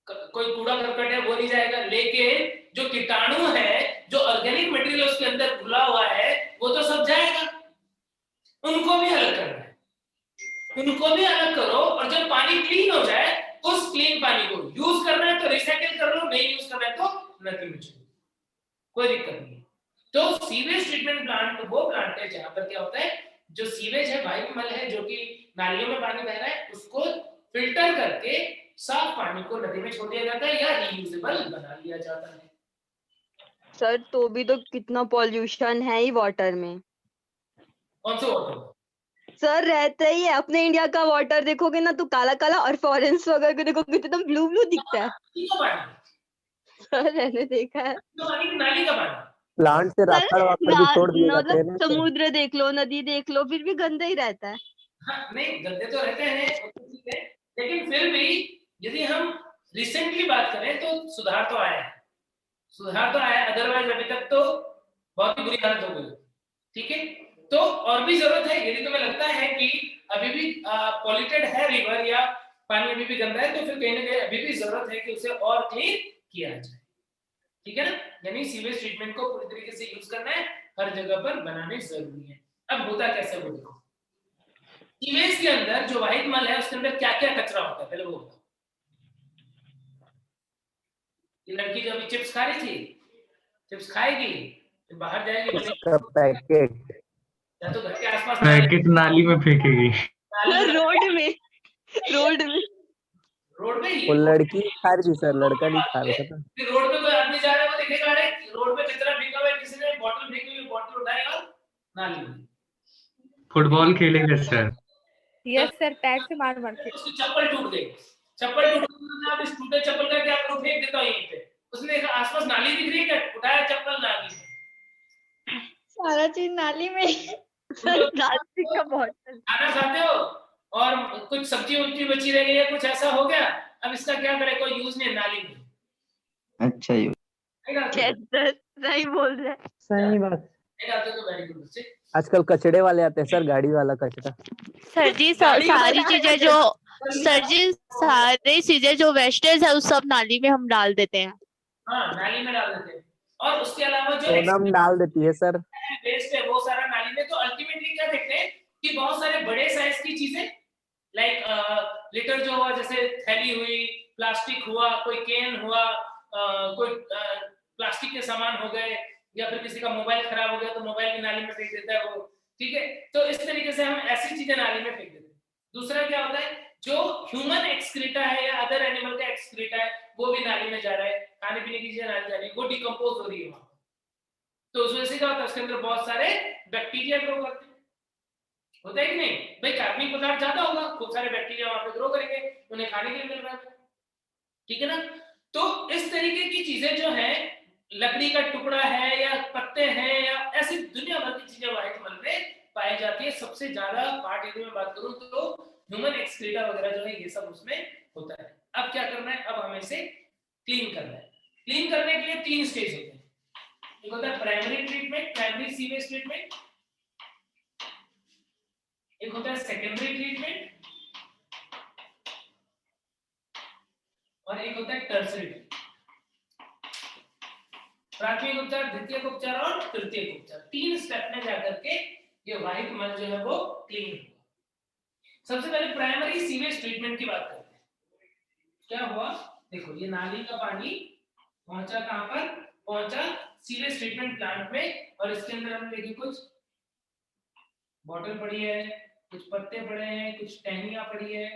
कोई कूड़ा करकट है वो नहीं जाएगा, लेकिन जो कीटाणु है, जो ऑर्गेनिक मटेरियल उसके अंदर घुला हुआ है, वो तो सब जाएगा। उनको भी अलग करना है, उनको भी अलग करो, और जब पानी क्लीन हो जाए उस क्लीन पानी को यूज करना है तो रिसाइकिल कर लो, नहीं यूज करना है तो नदी में छोड़ो, कोई दिक्कत नहीं। तो सीवेज ट्रीटमेंट प्लांट वो प्लांट है जहां पर क्या होता है, जो सीवेज है, वायु मल है, जो कि नालियों में पानी बह रहा है, उसको फिल्टर करके साफ पानी को नदी में छोड़ दिया जाता है या रीयूजेबल बना लिया जाता है। सर तो भी तो कितना पॉल्यूशन है ही वाटर में। कौन सा वाटर? सर रहता ही है, अपने इंडिया का वाटर देखोगे ना तो काला काला, और फॉरेन्स वगैरह को देखोगे तो एकदम ब्लू ब्लू दिखता है। सर मैंने देखा है। नाली का पानी, प्लांट से राखड़ वाखड़ भी छोड़ दिए जाते हैं ना सर। समुद्र देख लो, नदी देख लो, फिर भी गंदा ही रहता है। हाँ, नहीं गंदे तो रहते हैं, लेकिन फिर भी यदि हम रिसेंटली बात करें तो सुधार तो आया है, सुधार तो आया, अदरवाइज अभी तक तो बहुत ही बुरी हालत हो गई। ठीक है, तो और भी जरूरत है, यदि तुम्हें लगता है कि अभी भी पॉल्यूटेड है रिवर या पानी अभी भी गंदा है, तो फिर कहीं ना कहीं अभी भी जरूरत है कि उसे और क्लीन किया जाए। ठीक है ना, यानी सीवेज ट्रीटमेंट को पूरी तरीके से यूज करना है, हर जगह पर बनाने जरूरी है। अब होता कैसे वो देखो, सीवेज के अंदर जो वाहित मल है उसके अंदर क्या क्या कचरा होता है पहले वो बताओ। ये लड़की जो अभी चिप्स खा रही थी, चिप्स खाएगी फिर बाहर जाएगी, पैकेट या तो घर के आसपास पैकेट नाली में फेंकेगी, रोड में, रोड में, रोड पे ही वो लड़की खा रही थी सर, लड़का नहीं खा रहा था। रोड पे कोई आदमी जा रहा है वो देखेगा, अरे रोड पे कचरा फेंका हुआ है, किसी ने बोतल फेंकी हुई, बोतल उठाएगा नाली में, फुटबॉल खेलेंगे सर। यस सर, पैर से मार मार के। उसकी चप्पल टूट गई, चप्पल टूट गई, आप इस टूटे चप्पल का क्या करो, फेंक देता हूं यहीं पे। उसने देखा आसपास नाली दिख रही है, क्या उठाया चप्पल नाली में, सारा चीज नाली में। प्लास्टिक का बॉटल खाना खाते हो और कुछ सब्जी उब्जी बची रह गई है, कुछ ऐसा हो गया, अब इसका क्या करे, कोई यूज नहीं, नाली में। अच्छा ही सही बोल रहे हैं। सही बात। तो वेरी गुड बच्चे। आजकल कचड़े वाले आते हैं सर, गाड़ी वाला कचरा। सर जी सारी चीजें जो, सर जी सारी चीजें जो वेस्टेज है उस सब नाली में हम डाल देते हैं। हाँ, नाली में डाल देते हैं, और उसके अलावा जो सोनम डाल देती है सर, वेस्ट है वो सारा नाली में। तो अल्टीमेटली क्या देखते हैं कि बहुत सारे बड़े साइज की चीजें, लाइक लिटर जो हुआ, जैसे थैली हुई, प्लास्टिक हुआ, कोई केन हुआ, कोई प्लास्टिक के सामान हो गए, या फिर किसी का मोबाइल खराब हो गया तो मोबाइल भी नाली में फेंक देता है वो। ठीक है, तो इस तरीके से हम ऐसी चीजें नाली में फेंक देते हैं। दूसरा क्या होता है, जो ह्यूमन एक्सक्रीटा है या अदर एनिमल का एक्सक्रीटा है वो भी नाली में जा रहा है, खाने पीने की चीजें नाली जा रही है, वो डिकम्पोज हो रही है वहां। तो उस वजह से क्या होता है, उसके अंदर बहुत सारे बैक्टीरिया ग्रो करते हैं, होता है कि नहीं भाई, कार्बनिक पदार्थ ज्यादा होगा, खूब सारे बैक्टीरिया वहां पे ग्रो करेंगे, उन्हें खाने के लिए मिल रहा है। ठीक है ना, तो इस तरीके की चीजें जो है, लकड़ी का टुकड़ा है या पत्ते हैं या ऐसी दुनिया भर की चीजें वाहित मल में पाई जाती है। सबसे ज्यादा पार्ट यदि मैं बात करूं तो ह्यूमन एक्सक्रीटा वगैरह जो है ये सब उसमें होता है। अब क्या करना है, अब हमें इसे क्लीन करना है। क्लीन करने के लिए 3 स्टेज होते हैं। एक होता है primary treatment, primary sewage treatment, एक होता है सेकेंडरी ट्रीटमेंट और एक होता है टर्सरी ट्रीटमेंट। प्राथमिक उपचार, द्वितीयक उपचार और तृतीयक उपचार, 3 स्टेप में जाकर के ये व्हाइट मल जो है वो क्लीन होगा। सबसे पहले प्राइमरी सीवेज ट्रीटमेंट की बात करते हैं। क्या हुआ, देखो ये नाली का पानी पहुंचा कहां पर, पहुंचा सीवेज ट्रीटमेंट प्लांट में, और इसके अंदर हमने देखिए कुछ बॉटल पड़ी है, कुछ पत्ते पड़े हैं, कुछ टहनियां पड़ी है,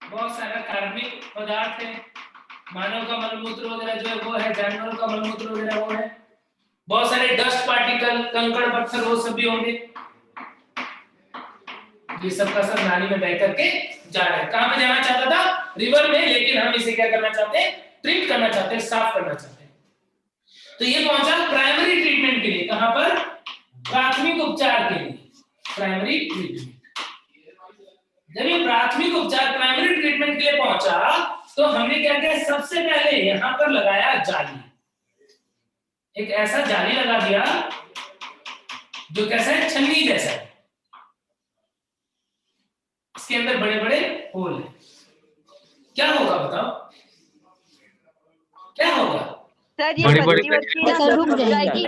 बहुत सारा कार्बनिक पदार्थ है, मानव का मलमूत्र वगैरह जो है वो है, जानवरों का मलमूत्र वगैरह वो है, बहुत सारे डस्ट पार्टिकल, कंकड़ पत्थर वो सब भी होंगे। ये सब का सब नाली में बह करके जा रहा है। कहां पे जाना चाहता था, रिवर में, लेकिन हम इसे क्या करना चाहते हैं, ट्रीट करना चाहते हैं, साफ करना चाहते हैं। तो ये पहुंचा प्राइमरी ट्रीटमेंट के लिए, कहां पर, प्राथमिक उपचार के लिए, प्राइमरी ट्रीटमेंट। जब ये प्राथमिक उपचार प्राइमरी ट्रीटमेंट के लिए पहुंचा तो हमने क्या किया, सबसे पहले यहां पर लगाया जाली, एक ऐसा जाली लगा दिया जो कैसा है, छन्नी जैसा है, इसके अंदर बड़े बड़े होल हैं। क्या होगा बताओ, क्या होगा, सर ये बड़े-बड़े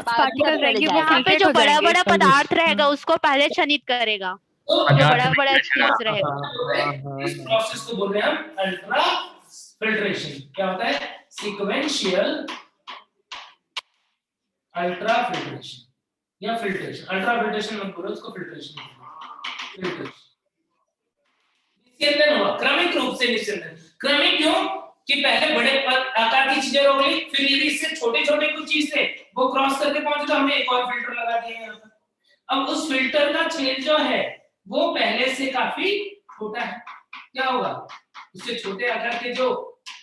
पार्टिकल रहेंगे, वहाँ पे जो बड़ा बड़ा पदार्थ रहेगा उसको पहले क्षनित करेगा, जो बड़ा बड़ा चीज रहेगा। इस प्रोसेस को बोल रहे हैं हम अल्ट्रा फिल्ट्रेशन। क्या होता है, सीक्वेंशियल अल्ट्रा फिल्ट्रेशन या फिल्ट्रेशन। अल्ट्रा फिल्ट्रेशन मत बोलो, उसको फिल्ट्रेशन। निस्यंदन हुआ क्रमिक रूप से, निस्यंदन क्रमिक क्यों, कि पहले बड़े आकार की चीजें रोक ली, फिर यदि इससे छोटे छोटे कुछ चीज थे वो क्रॉस करके पहुंचे तो हमने एक और फिल्टर लगा दिया यहाँ पर। अब उस फिल्टर का छेद जो है वो पहले से काफी छोटा है, क्या होगा, उससे छोटे आकार के जो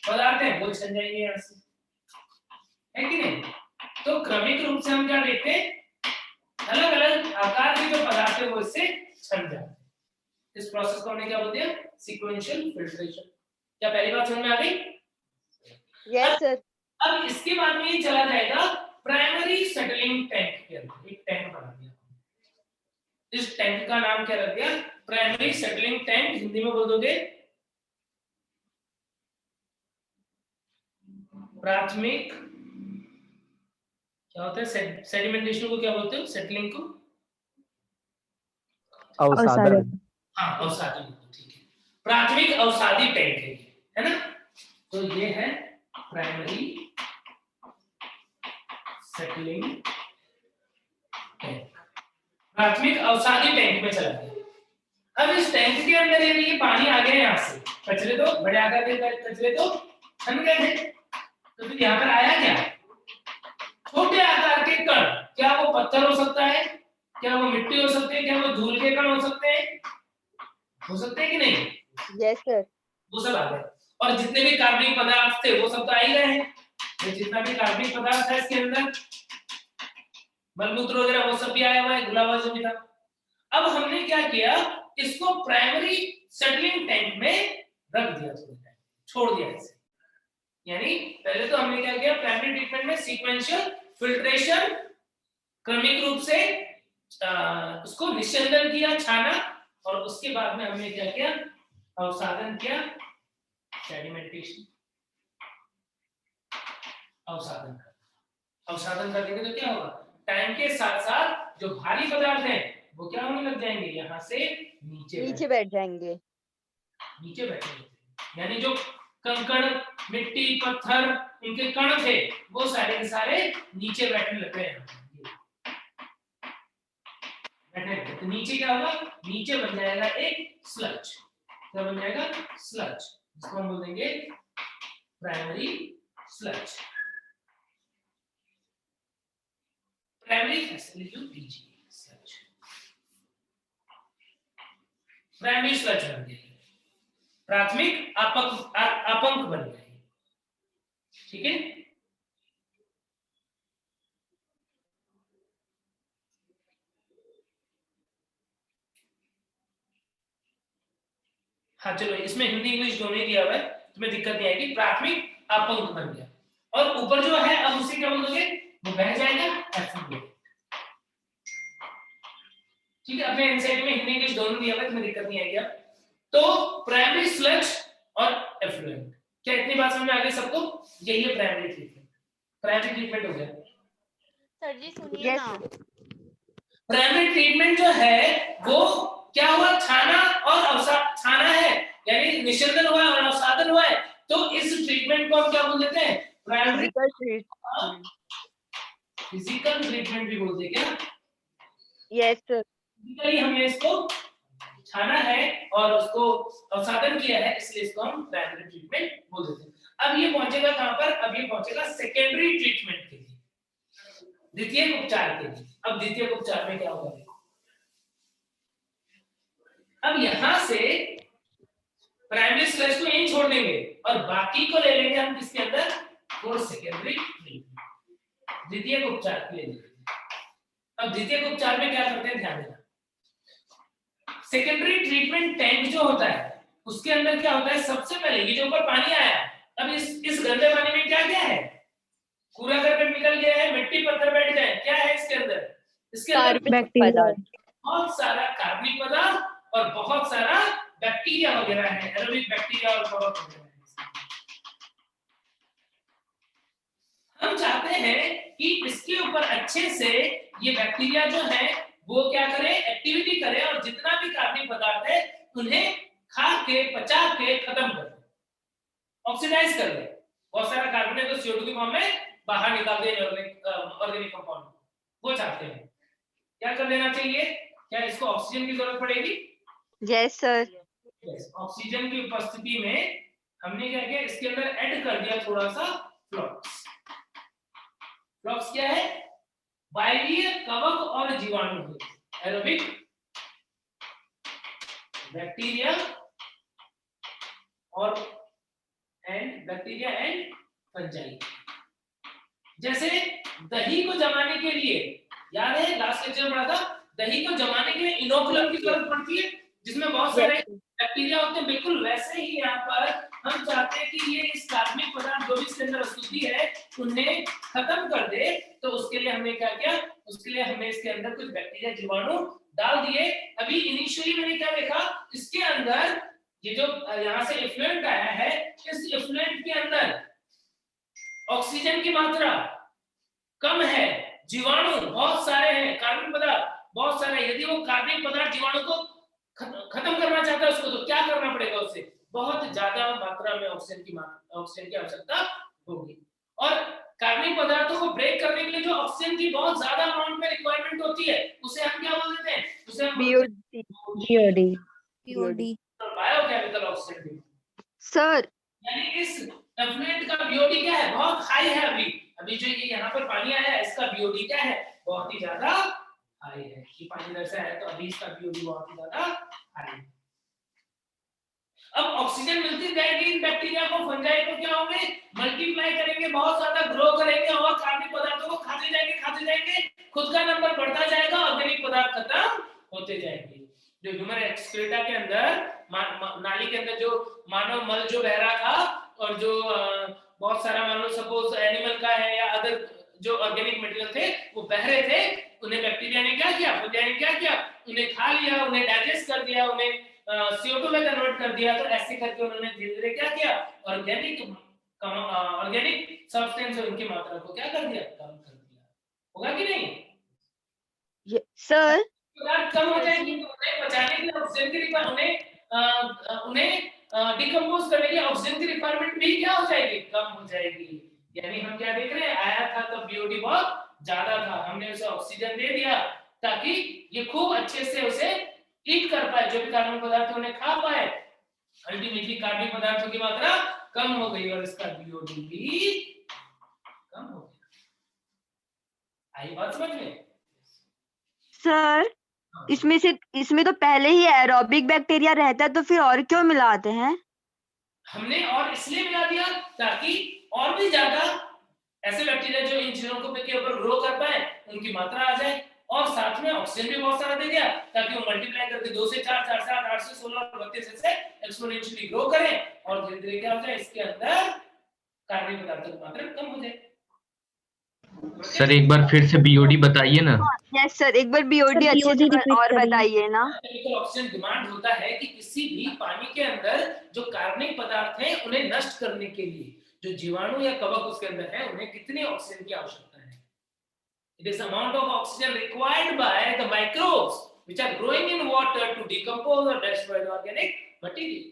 पदार्थ हैं वो छन जाएंगे यहाँ से, है कि नहीं। तो क्रमिक रूप से हम क्या देखते हैं, अलग अलग आकार के जो पदार्थ है वो इससे छन जाते हैं। इस प्रोसेस को हमने क्या बोलते हैं, सीक्वेंशियल फिल्ट्रेशन। क्या पहली बात समझ में आ गई? Yes sir. अब इसके बाद में ये चला जाएगा प्राइमरी सेटलिंग टैंक के अंदर। एक टैंक बना दिया, इस टैंक का नाम क्या रख दिया, प्राइमरी सेटलिंग टैंक। हिंदी में बोल दोगे प्राथमिक, क्या होता है सेडिमेंटेशन को क्या बोलते हो, सेटलिंग को अवसादन। हाँ अवसादी, ठीक है, प्राथमिक अवसादी टैंक है ना। तो ये है प्राइमरी सेटलिंग टैंक, प्राथमिक अवसादी टैंक में चला गया। अब इस टैंक के अंदर यदि ये पानी आ गया यहाँ से, कचरे तो बड़े आकार के कचरे तो छन गए थे, तो फिर यहाँ पर आया क्या, छोटे आकार के कण। क्या वो पत्थर हो सकता है, क्या वो मिट्टी हो सकती है, क्या वो धूल के कण हो सकते हैं, हो सकते हैं कि नहीं? Yes sir. वो सब आ गए, और जितने भी कार्बनिक पदार्थ थे वो सब तो आ ही गए हैं। जितना भी कार्बनिक पदार्थ है इसके अंदर, मलमूत्र वगैरह वो सब भी आया हुआ है, घुला हुआ जो भी था। अब हमने क्या किया, इसको प्राइमरी सेटलिंग टैंक में रख दिया, छोड़ दिया इसे। यानी पहले तो हमने क्या किया, प्राइमरी ट्रीटमेंट में सीक्वेंशियल फिल्ट्रेशन, क्रमिक रूप से उसको निस्यंदन किया, छाना, और उसके बाद में हमने क्या किया, अवसादन किया, सेडिमेंटेशन, अवसादन कर देंगे तो क्या होगा, टाइम के साथ साथ जो भारी पदार्थ हैं वो क्या होने लग जाएंगे, यहाँ से नीचे बैठ जाएंगे, नीचे बैठेंगे। यानी जो कंकड़, मिट्टी, पत्थर, इनके कण थे वो सारे के सारे नीचे बैठने लग गए। तो नीचे क्या होगा, नीचे बन जाएगा एक स्लज। क्या बन जाएगा, स्लज, जिसको हम बोल देंगे primary sludge, primary sludge, primary sludge बन गया, प्राथमिक अपंक बन गए। ठीक है, हाँ चलो, इसमें हिंदी इंग्लिश दोनों ही दिया हुआ है, तुम्हें दिक्कत नहीं आएगी। प्राथमिक अपंग बन गया और ऊपर जो है अब उसे क्या बोलोगे, वो बह जाएगा एफ्लुएंट। ठीक है, अपने एनसाइड में हिंदी इंग्लिश दोनों दिया हुआ है, तुम्हें दिक्कत नहीं आएगी। अब तो प्राइमरी स्लज और एफ्लुएंट, क्या इतनी बात समझ में आ गई सबको? यही है प्राइमरी ट्रीटमेंट। प्राइमरी ट्रीटमेंट हो गया। सर जी सुनिए ना, प्राइमरी ट्रीटमेंट जो है वो क्या हुआ, छाना और छाना है यानी निशंदन हुआ और अवसादन हुआ है, तो इस ट्रीटमेंट को हम क्या बोल देते हैं, प्राइमरी फिजिकल ट्रीटमेंट भी बोलते हैं क्या? Yes sir. फिजिकली हमने इसको छाना है और उसको अवसादन किया है, इसलिए इसको हम प्राइमरी ट्रीटमेंट बोल देते हैं। अब ये पहुंचेगा कहां पर, अब ये पहुंचेगा सेकेंडरी ट्रीटमेंट के लिए, द्वितीयक उपचार के लिए। अब द्वितीयक उपचार में क्या होगा देखो, अब यहां से प्राइमरी स्लज को यहीं छोड़ देंगे और बाकी को ले लेंगे हम किसके अंदर, फॉर सेकेंडरी ट्रीटमेंट, द्वितीयक उपचार के लिए। अब द्वितीयक उपचार में क्या करते हैं, ध्यान देना। सेकेंडरी ट्रीटमेंट टैंक जो होता है उसके अंदर क्या होता है, सबसे पहले ये जो ऊपर पानी आया, अब इस गंदे पानी में क्या क्या है, कूड़ा करकट निकल गया है, मिट्टी पत्थर बैठ गए, क्या है इसके अंदर, इसके अंदर बहुत सारा कार्बनिक पदार्थ और बहुत सारा बैक्टीरिया वगैरह है, एरोबिक बैक्टीरिया और कवक वगैरह है। हम चाहते हैं कि इसके ऊपर अच्छे से ये बैक्टीरिया जो है वो क्या करे, एक्टिविटी करे और जितना भी कार्बनिक पदार्थ है उन्हें खा के पचा के खत्म कर दे, ऑक्सीडाइज कर दे। बहुत सारा कार्बन है तो CO2 की फॉर्म में बाहर निकाल दे ऑर्गेनिक कंपाउंड, वो चाहते हैं। क्या कर लेना चाहिए, क्या इसको ऑक्सीजन की जरूरत पड़ेगी? Yes sir. ऑक्सीजन की उपस्थिति में हमने क्या किया, इसके अंदर ऐड कर दिया थोड़ा सा फ्लॉक्स। फ्लॉक्स क्या है, वायवीय कवक और जीवाणु, एरोबिक बैक्टीरिया और बैक्टीरिया एंड फंजाई। जैसे दही को जमाने के लिए, याद है लास्ट लेक्चर में पढ़ा था, दही को जमाने के लिए इनोकुलम की जरूरत पड़ती है जिसमें बहुत सारे बैक्टीरिया होते हैं, बिल्कुल वैसे ही यहाँ पर हम चाहते हैं कि ये इस कार्बनिक पदार्थ जो भी इसके अंदर अशुद्धि है उन्हें खत्म कर दे। तो उसके लिए हमने क्या किया, उसके लिए हमने इसके अंदर कुछ बैक्टीरिया जीवाणु डाल दिए। अभी इनिशियली मैंने क्या देखा, इसके अंदर ये जो यहाँ से इफ्लुएंट आया है, इस इफ्लुएंट के अंदर ऑक्सीजन की मात्रा कम है, जीवाणु बहुत सारे हैं, कार्बनिक पदार्थ बहुत सारे। यदि वो कार्बनिक पदार्थ जीवाणु को खत्म करना चाहता है उसको, तो क्या करना पड़ेगा, उससे बहुत ज्यादा मात्रा में ऑक्सीजन की आवश्यकता होगी। और कार्बनिक पदार्थों को ब्रेक करने के लिए जो ऑक्सीजन की बहुत ज्यादा अमाउंट में रिक्वायरमेंट होती है उसे हम क्या बोल देते हैं, उसे हम बीओडी, बायोकेमिकल ऑक्सीजन सर। यानी इस एफ्लुएंट का बीओडी क्या है, बहुत हाई है। अभी जो ये यहाँ पर पानी आया है इसका बीओडी क्या है, बहुत ही ज्यादा हाई है। ये पानी इधर से आया तो अभी इसका बीओडी बहुत ही ज्यादा हाई है। अब ऑक्सीजन मिलती जाएगी इन बैक्टीरिया को, फंजाई को, क्या होंगे, मल्टीप्लाई करेंगे, बहुत ज्यादा ग्रो करेंगे और कार्बनिक पदार्थों को खाते जाएंगे, खुद का नंबर बढ़ता जाएगा, ऑर्गेनिक पदार्थ खत्म होते जाएंगे। जो ह्यूमन एक्सक्रीटा के अंदर नाली के अंदर जो मानव मल जो बह रहा था और जो बहुत सारा मान लो सपोज एनिमल का है या अदर जो ऑर्गेनिक मटेरियल थे वो बह रहे थे, उन्हें बैक्टीरिया ने क्या किया, फंजाई ने क्या किया, उन्हें खा लिया, उन्हें डाइजेस्ट कर दिया, उन्हें CO2 में कन्वर्ट कर दिया। तो ऐसे करके उन्होंने धीरे धीरे क्या किया, ऑर्गेनिक सब्सटेंस उनकी मात्रा को क्या कर दिया, कम कर दिया। होगा कि नहीं सर? कम हो जाएगी तो उन्हें बचाने के लिए ऑक्सीजन की रिक्वायरमेंट, उन्हें डिकम्पोज करने के लिए ऑक्सीजन की रिक्वायरमेंट भी क्या हो जाएगी, कम हो जाएगी। यानी हम क्या देख रहे हैं, आया था तो बीओडी बहुत ज्यादा था, हमने उसे ऑक्सीजन दे दिया ताकि ये खूब अच्छे से उसे ईट कर पाए, जो भी कार्बन पदार्थ उन्हें खा पाए। अल्टीमेटली कार्बनिक पदार्थों की मात्रा कम हो गई और इसका बीओडी भी कम हो गया। आई बात समझ में? सर इसमें तो पहले ही एरोबिक बैक्टीरिया रहता है, तो फिर और क्यों मिलाते हैं? हमने और इसलिए मिला दिया ताकि और भी ज्यादा ऐसे बैक्टीरिया जो इन चीजों को के ऊपर ग्रो कर पाए उनकी मात्रा आ जाए। और साथ में ऑक्सीजन भी बहुत सारा दे दिया ताकि वो मल्टीप्लाई करके 2 से 4, 4 से 8, 8 से 16 और 32 से एक्सपोनेंशियली ग्रो करें और धीरे धीरे क्या हो जाए इसके अंदर कार्बनिक पदार्थों की मात्रा कम हो जाए। सर एक बार फिर से बीओडी बताइए ना। यस सर, एक बार बीओडी अच्छे से और बताइए ना। केमिकल ऑक्सीजन डिमांड होता है कि किसी भी पानी के अंदर जो कार्बनिक पदार्थ हैं उन्हें नष्ट करने के लिए जो जीवाणु या कवक उसके अंदर है उन्हें कितनी ऑक्सीजन की आवश्यकता है। It is amount of oxygen required by the microbes which are growing in water to decompose or destroy the organic material.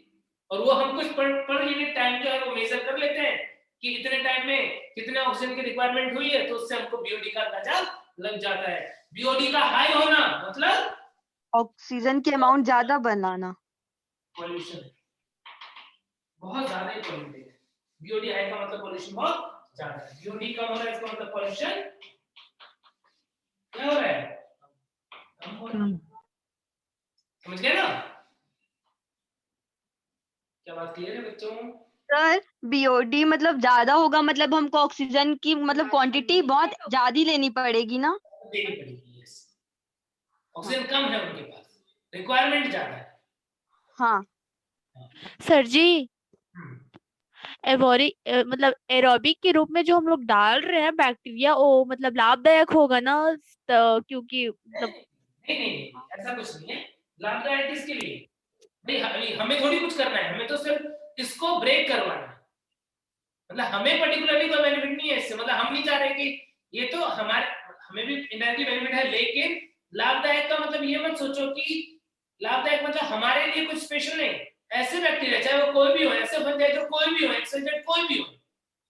और वो हम कुछ पर यूनिट टाइम जो है वो मेजर कर लेते हैं कि इतने टाइम में कितने ऑक्सीजन की रिक्वायरमेंट हुई है तो उससे हमको बीओडी का अंदाजा लग जाता है। बीओडी का हाई होना मतलब ऑक्सीजन की अमाउंट ज्यादा बनाना, पॉल्यूशन बहुत ज्यादा ही पॉल्यूटेड है। बीओडी हाई का मतलब पॉल्यूशन बहुत ज्यादा है, बीओडी कम हो रहा है इसका मतलब पॉल्यूशन क्या हो रहा है, कम हो रहा है। समझ गए ना? क्या बात क्लियर है बच्चों? सर बीओडी मतलब ज्यादा होगा, मतलब हमको ऑक्सीजन की मतलब क्वांटिटी बहुत ज्यादा लेनी पड़ेगी ना? देनी पड़ेगी। यस, ऑक्सीजन कम है उनके पास, रिक्वायरमेंट ज्यादा है। हाँ सर जी, मतलब एरोबिक के रूप में जो हम लोग डाल रहे हैं बैक्टीरिया, वो मतलब लाभदायक होगा ना? क्योंकि मतलब नहीं ऐसा कुछ नहीं है। लाभदायक किसके लिए? भाई हमें थोड़ी कुछ करना है, हमें तो सिर्फ इसको ब्रेक करवाना है। मतलब हमें पर्टिकुलरली कोई बेनिफिट नहीं है इससे, मतलब हम नहीं चाह रहे कि ये तो हमें भी इनडायरेक्टली बेनिफिट है, लेकिन लाभदायक का मतलब ये मत सोचो कि लाभदायक मतलब हमारे लिए कुछ स्पेशल नहीं। ऐसे बैक्टीरिया चाहे वो कोई भी हो, ऐसे फंजाई जो कोई भी हो, एक्सजेड कोई भी हो,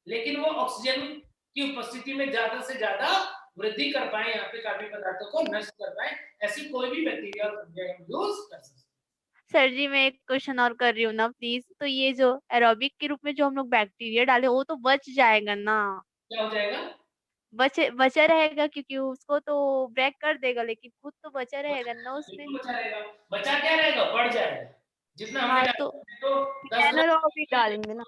लेकिन वो ऑक्सीजन की उपस्थिति में ज्यादा से ज्यादा वृद्धि कर पाए, यहाँ पे कार्बनिक पदार्थों को नष्ट कर पाए, ऐसी कोई भी बैक्टीरिया और फंजाई हम यूज कर सकते हैं। सर जी मैं एक क्वेश्चन और कर रही हूँ ना प्लीज। तो ये जो एरोबिक के रूप में जो हम लोग बैक्टीरिया डाले वो तो बच जाएगा ना? क्या हो जाएगा? बचा रहेगा, क्योंकि उसको तो ब्रेक कर देगा लेकिन खुद तो बचा रहेगा ना उसमें। बचा रहेगा। बचा क्या रहेगा? बढ़ जाएगा। जितना हमने तो तो 10 एनारोबिक डालेंगे ना,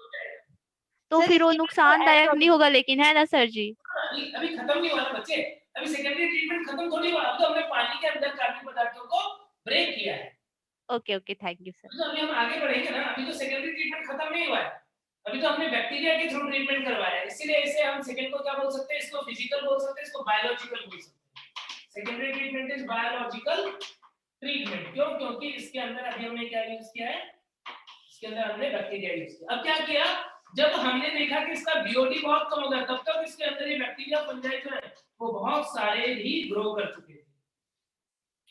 तो सर फिर वो इसमें तो नुकसानदायक नहीं एनारोबिक होगा लेकिन, है ना सर जी? अभी खत्म नहीं हुआ ना बच्चे, अभी सेकेंडरी ट्रीटमेंट खत्म थोड़ी हुआ। अब तो हमने पानी के अंदर कार्बनिक पदार्थों को ब्रेक किया है। Okay thank you sir. तो अभी हम आगे बढ़ेंगे ना, अभी तो सेकेंडरी ट्रीटमेंट खत्म नहीं हुआ है, अभी तो हमने बैक्टीरिया के थ्रू ट्रीटमेंट करवाया है। इसीलिए इसे हम सेकेंड को क्या बोल सकते हैं? इसको फिजिकल बोल सकते हैं, इसको बायोलॉजिकल बोल सकते हैं। Secondary treatment is biological treatment. क्यों? क्योंकि इसके अंदर अभी हमने क्या यूज किया है? इसके अंदर हमने बैक्टीरिया यूज किया। अब क्या किया? जब हमने देखा कि इसका बीओडी बहुत कम हो गया, तब तक इसके अंदर ये बैक्टीरिया फंजाई जो है वो बहुत सारे ही ग्रो कर चुके थे।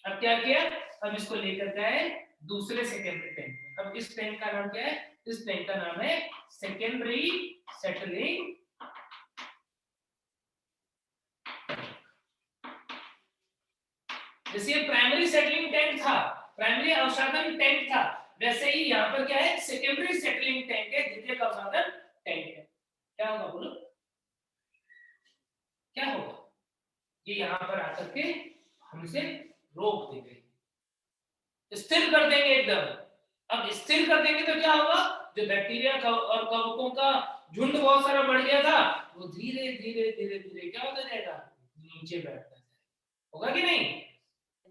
अब क्या किया? अब इसको लेकर गए दूसरे सेकेंडरी टैंक। अब इस टैंक का नाम क्या है? इस टैंक का नाम है सेकेंडरी सेटलिंग। जैसे ये प्राइमरी सेटलिंग टैंक था, प्राइमरी अवसादन टैंक था, वैसे ही यहाँ पर क्या है? सेकेंडरी सेटलिंग टैंक है, द्वितीयक अवसादन टैंक है। क्या होगा बोलो? क्या होगा? ये यहाँ पर आकर के हमसे रोक देंगे, स्थिर कर देंगे एकदम। अब स्थिर कर देंगे तो क्या होगा? जो बैक्टीरिया और कवकों का झुंड बहुत सारा बढ़ गया था, वो धीरे धीरे धीरे धीरे क्या होता जाएगा? नीचे बैठता जाएगा। होगा कि नहीं?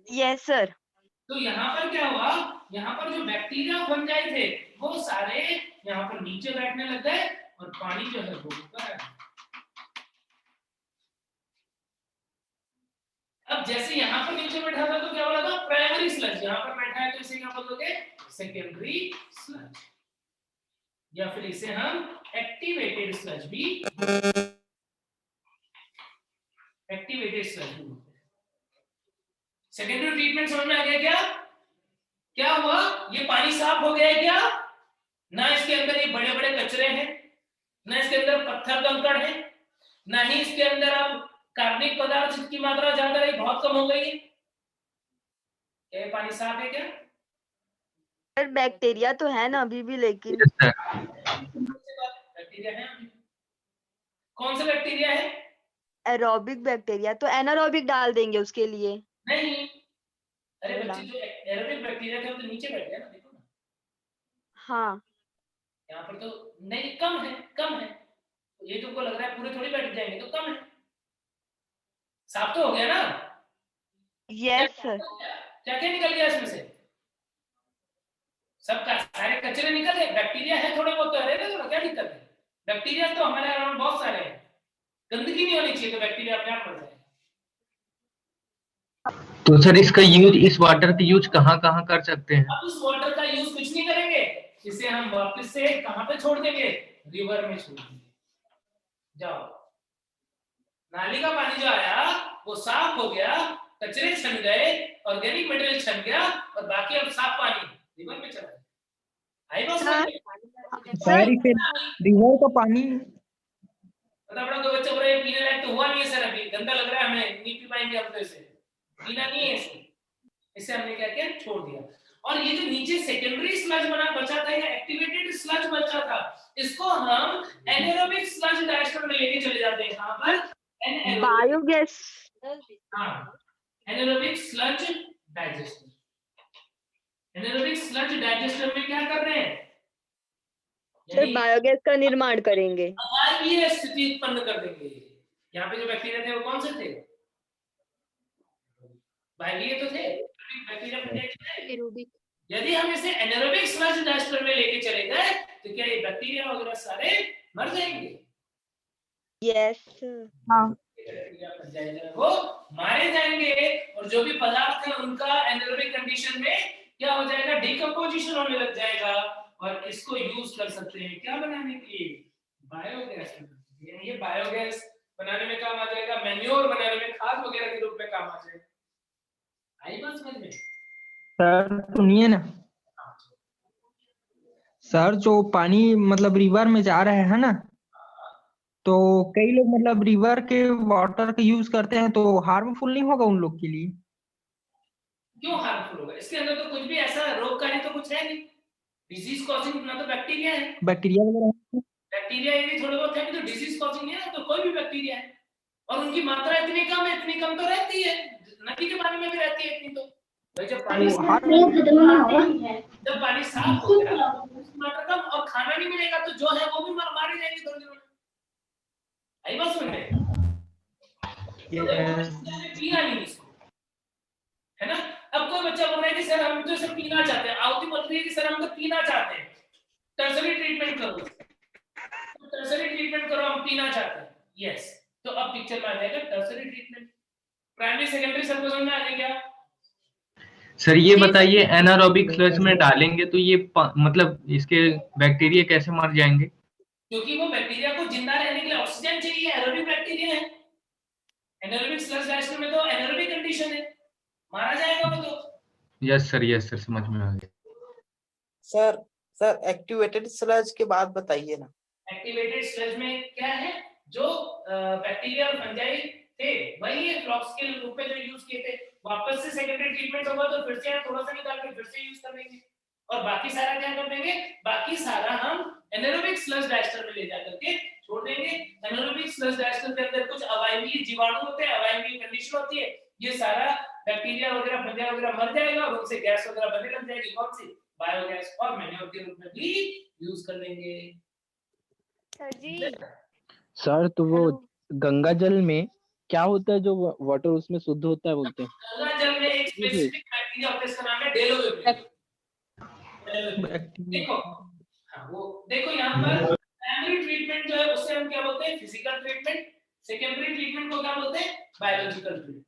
Yes sir. तो यहाँ पर क्या हुआ? यहाँ पर जो बैक्टीरिया फंजाई थे वो सारे यहाँ पर नीचे बैठने लग गए और पानी जो है वो ऊपर आ गया। अब जैसे यहाँ पर नीचे बैठा था तो क्या बोला था? Primary sludge. यहाँ पर बैठा है तो इसे क्या बोलोगे? सेकेंडरी स्लज, या फिर इसे हम एक्टिवेटेड स्लज भी, एक्टिवेटेड स्लज भी बोलते हैं। सेकेंडरी ट्रीटमेंट समझ में आ गया क्या? क्या हुआ? ये पानी साफ हो गया है क्या? ना इसके अंदर ये बड़े बड़े कचरे हैं, ना इसके अंदर पत्थर कंकड़ है, ना ही इसके अंदर अब कार्बनिक पदार्थ की मात्रा ज्यादा रही, बहुत कम हो गई है। क्या ये पानी साफ है क्या? सर बैक्टीरिया तो है ना अभी भी, लेकिन बैक्टीरिया है अभी। कौन सा बैक्टीरिया है? Aerobic bacteria. तो एनारोबिक डाल देंगे उसके लिए? नहीं, अरे बच्चे जो एरोबिक बैक्टीरिया थे वो तो नीचे बैठ गया ना, देखो ना। हाँ यहाँ पर तो नहीं, कम है, कम है। ये तुमको लग रहा है पूरे थोड़ी बैठ जाएंगे, तो कम है। साफ तो हो गया ना? Yes sir. क्या क्या निकल गया इसमें से? सबका सारे कचरे निकल गए, बैक्टीरिया है थोड़े बहुत तो रहने दो ना, क्या दिक्कत है? बैक्टीरिया तो हमारे अराउंड बहुत सारे हैं, गंदगी नहीं होनी चाहिए तो बैक्टीरिया अपने आप मर जाएगा। तो सर इसका यूज, इस वाटर का यूज कहाँ कहाँ कर सकते हैं? अब इस वाटर का यूज कुछ नहीं करेंगे, इसे हम वापस से कहां पे छोड़ देंगे? रिवर में छोड़ देंगे। जाओ, नाली का पानी जो आया वो साफ हो गया, कचरे छन गए, ऑर्गेनिक मटेरियल छन गया, और बाकी अब साफ पानी रिवर में चला गया। आई बात समझ में? सर फिर रिवर का पानी बड़ा तो बच्चा बोले पीने लायक तो हुआ नहीं है सर, अभी गंदा लग रहा है हमें, नहीं पी पाएंगे हम तो, इसे पीना नहीं है इसे हमने क्या किया, छोड़ दिया। और ये जो नीचे सेकेंडरी स्लज बचा था या एक्टिवेटेड स्लज बचा था, इसको हम एनारोबिक स्लज डाइजेस्टर में लेके चले जाते हैं। कहां पर? बायोगैस। हां, anaerobic sludge digester. Anaerobic sludge digester में क्या कर रहे हैं? सर बायोगैस का निर्माण करेंगे, अवायवीय स्थिति उत्पन्न कर देंगे। यहाँ पे जो बैक्टीरिया थे वो कौन से थे? वायवीय तो थे, बैक्टीरिया एरोबिक। यदि हम इसे एनारोबिक स्लज डाइजेस्टर में लेके चले गए तो क्या ये बैक्टीरिया वगैरह सारे मर जाएंगे? यस। हाँ, वो मारे जाएंगे, और जो भी पदार्थ है उनका एनारोबिक कंडीशन में क्या हो जाएगा? डिकम्पोजिशन होने लग जाएगा, और इसको यूज कर सकते हैं क्या बनाने के लिए? बायोगैस। ये बायोगैस बनाने में काम आ जाएगा, मैन्योर बनाने में, खाद वगैरह के रूप में काम आ जाएगा। आई बात समझ में? सर सुनिए ना सर, जो पानी मतलब रिवर में जा रहे हैं ना, तो कई लोग मतलब रिवर के वाटर का यूज करते हैं, तो हार्मफुल नहीं होगा उन लोग के लिए? क्यों हार्मफुल होगा? इसके अंदर तो कुछ भी ऐसा रोगकारी तो कुछ है नहीं, डिजीज कॉजिंग ना तो बैक्टीरिया है। बैक्टीरिया वगैरह? बैक्टीरिया यदि थोड़े बहुत है तो डिजीज कॉजिंग है ना, तो कोई भी बैक्टीरिया है, और उनकी मात्रा इतनी कम है, इतनी कम तो रहती है, नदी के पानी में भी रहती है इतनी। तो भाई जब पानी साफ हो गया उसकी मात्रा कम, और खाना नहीं मिलेगा तो जो है वो भी मारे जाएंगे थोड़ी देर में। आई बात समझ में? पीना नहीं इसको, है ना? अब कोई बच्चा बोल रहा है कि सर हम तो इसे पीना चाहते हैं, आउती बोल रही है कि सर हम तो पीना चाहते हैं, टर्सरी ट्रीटमेंट करो, टर्सरी ट्रीटमेंट करो, हम पीना चाहते हैं। यस, तो अब पिक्चर में आ जाएगा टर्सरी ट्रीटमेंट। प्राइमरी सेकेंडरी सबको समझ में आ गया क्या? सर ये बताइए, एनारोबिक स्लज में डालेंगे तो ये मतलब इसके बैक्टीरिया कैसे मर जाएंगे? क्योंकि वो बैक्टीरिया को जिंदा रहने के लिए ऑक्सीजन चाहिए, एरोबिक बैक्टीरिया है। एनारोबिक स्लज डाइजेस्टर में तो एनारोबिक कंडीशन है, मारा जाएगा वो तो। यस सर, समझ में आ गया। सर एक्टिवेटेड स्लज के बाद बताइए ना। एक्टिवेटेड स्लज में क्या है? जो बैक्टीरिया और फंजाई थे वही फ्लॉक्स के रूप में जो यूज किए थे, वापस से सेकेंडरी ट्रीटमेंट होगा तो फिर से थोड़ा सा निकाल के फिर से यूज कर देंगे, और बाकी सारा क्या कर देंगे? बाकी सारा हम एनारोबिक स्लज डाइजेस्टर में ले जाकर के छोड़ देंगे। एनारोबिक स्लज डाइजेस्टर के अंदर कुछ अवायवीय जीवाणु होते हैं, अवायवीय कंडीशन होती है, ये सारा बैक्टीरिया वगैरह फंजाई वगैरह मर जाएगा, और उनसे गैस वगैरह बनने लग जाएगी, कौन सी? बायोगैस, और मैन्योर के रूप में भी यूज कर लेंगे। सर जी। सर तो वो गंगा जल में क्या होता है जो वाटर उसमें शुद्ध होता है बोलते हैं? गंगा जल में एक स्पेसिफिक बैक्टीरिया होता है, इसका नाम है डेलोवेब्रिया। देखो, हाँ वो देखो यहाँ पर प्राइमरी ट्रीटमेंट जो है उससे हम क्या बोलते हैं? Physical treatment. सेकेंडरी ट्रीटमेंट को क्या बोलते हैं? Biological treatment.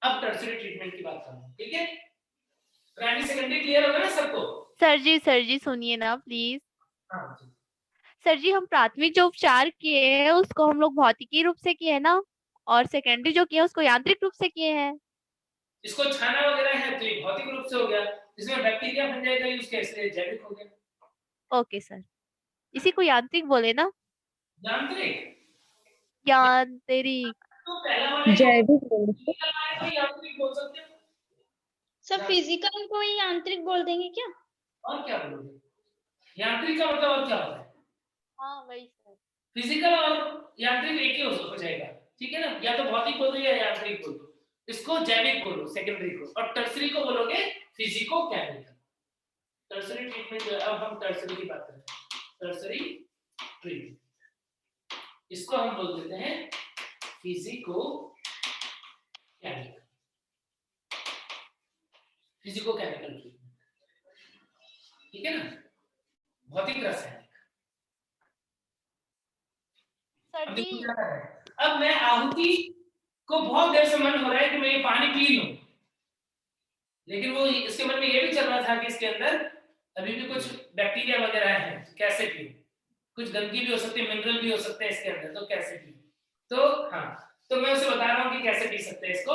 अब टर्सरी ट्रीटमेंट की बात करते हैं, ठीक है? प्राइमरी सेकेंडरी क्लियर होगा ना सबको? सर जी सुनिए ना प्लीज। हाँ सर जी, हम प्राथमिक जो उपचार किए हैं उसको हम लोग भौतिकी रूप से किए हैं ना, और सेकेंडरी जो किए उसको यांत्रिक रूप से किए हैं। इसको छाना वगैरह है तो ये भौतिक रूप से हो गया, इसमें बैक्टीरिया फंजाई का यूज कैसे? जैविक हो गया। ओके सर, इसी को यांत्रिक बोले ना? यांत्रिक तो पहला वाला जैविक यांत्रिक बोल सकते हो। सब फिजिकल को ही यांत्रिक बोल देंगे क्या? और क्या बोलोगे? यांत्रिक का मतलब और क्या होता है? हाँ वही सर। फिजिकल और यांत्रिक एक ही हो जाएगा, ठीक है ना? या तो भौतिक बोलो या यांत्रिक बोलो, इसको जैविक बोलो सेकेंडरी को, और टर्सरी को बोलोगे फिजिको केमिकल। टर्सरी ट्रीटमेंट जो है, अब हम टर्सरी की बात करते हैं। टर्सरी ट्रीटमेंट इसको हम बोल देते हैं फिजिको केमिकल। फिजिको-केमिकल ट्रीटमेंट, ठीक है ना, भौतिक रासायनिक। सर अब जी देखो क्या कर रहा है, अब मैं आहुति को बहुत देर से मन हो रहा है कि मैं ये पानी पी लूं, लेकिन वो इसके मन में ये भी चल रहा था कि इसके अंदर अभी भी कुछ बैक्टीरिया वगैरह है, कैसे पीऊं, कुछ गंदगी भी हो सकती है, मिनरल भी हो सकते हैं इसके अंदर, तो कैसे पीऊं। तो हाँ, तो मैं उसे बता रहा हूँ कि कैसे पी सकते हैं इसको।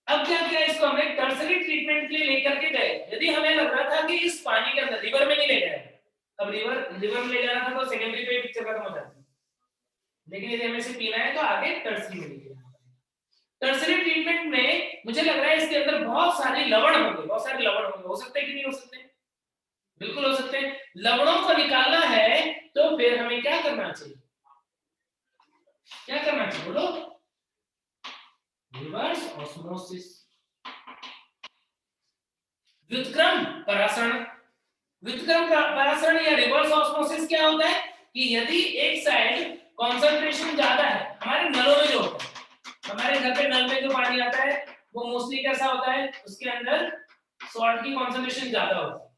अब क्या किया, इसको हमने टर्सरी ट्रीटमेंट के लिए लेकर के गए। यदि हमें लग रहा था कि इस पानी के अंदर, रिवर में नहीं ले गए, अब रिवर में ले जाना था तो सेकेंडरी पे पिक्चर खत्म हो जाती, लेकिन यदि हमें इसे पीना है तो आगे टर्सरी में लेके जाना। टर्सरी ट्रीटमेंट में मुझे लग रहा है इसके अंदर बहुत सारे लवण होंगे, बहुत सारे लवण होंगे, हो सकते हैं कि नहीं हो सकते, बिल्कुल हो सकते हैं। लवणों को निकालना है तो फिर हमें क्या करना चाहिए, क्या करना चाहिए बोलो, रिवर्स ऑस्मोसिस, व्युत्क्रम परासरण। व्युत्क्रम परासरण या रिवर्स ऑस्मोसिस क्या होता है कि यदि एक साइड कंसंट्रेशन ज्यादा है, हमारे नलों में जो होता है, हमारे घर पे नल में जो पानी आता है वो मोस्टली कैसा होता है, उसके अंदर सॉल्ट की कंसंट्रेशन ज्यादा होती है।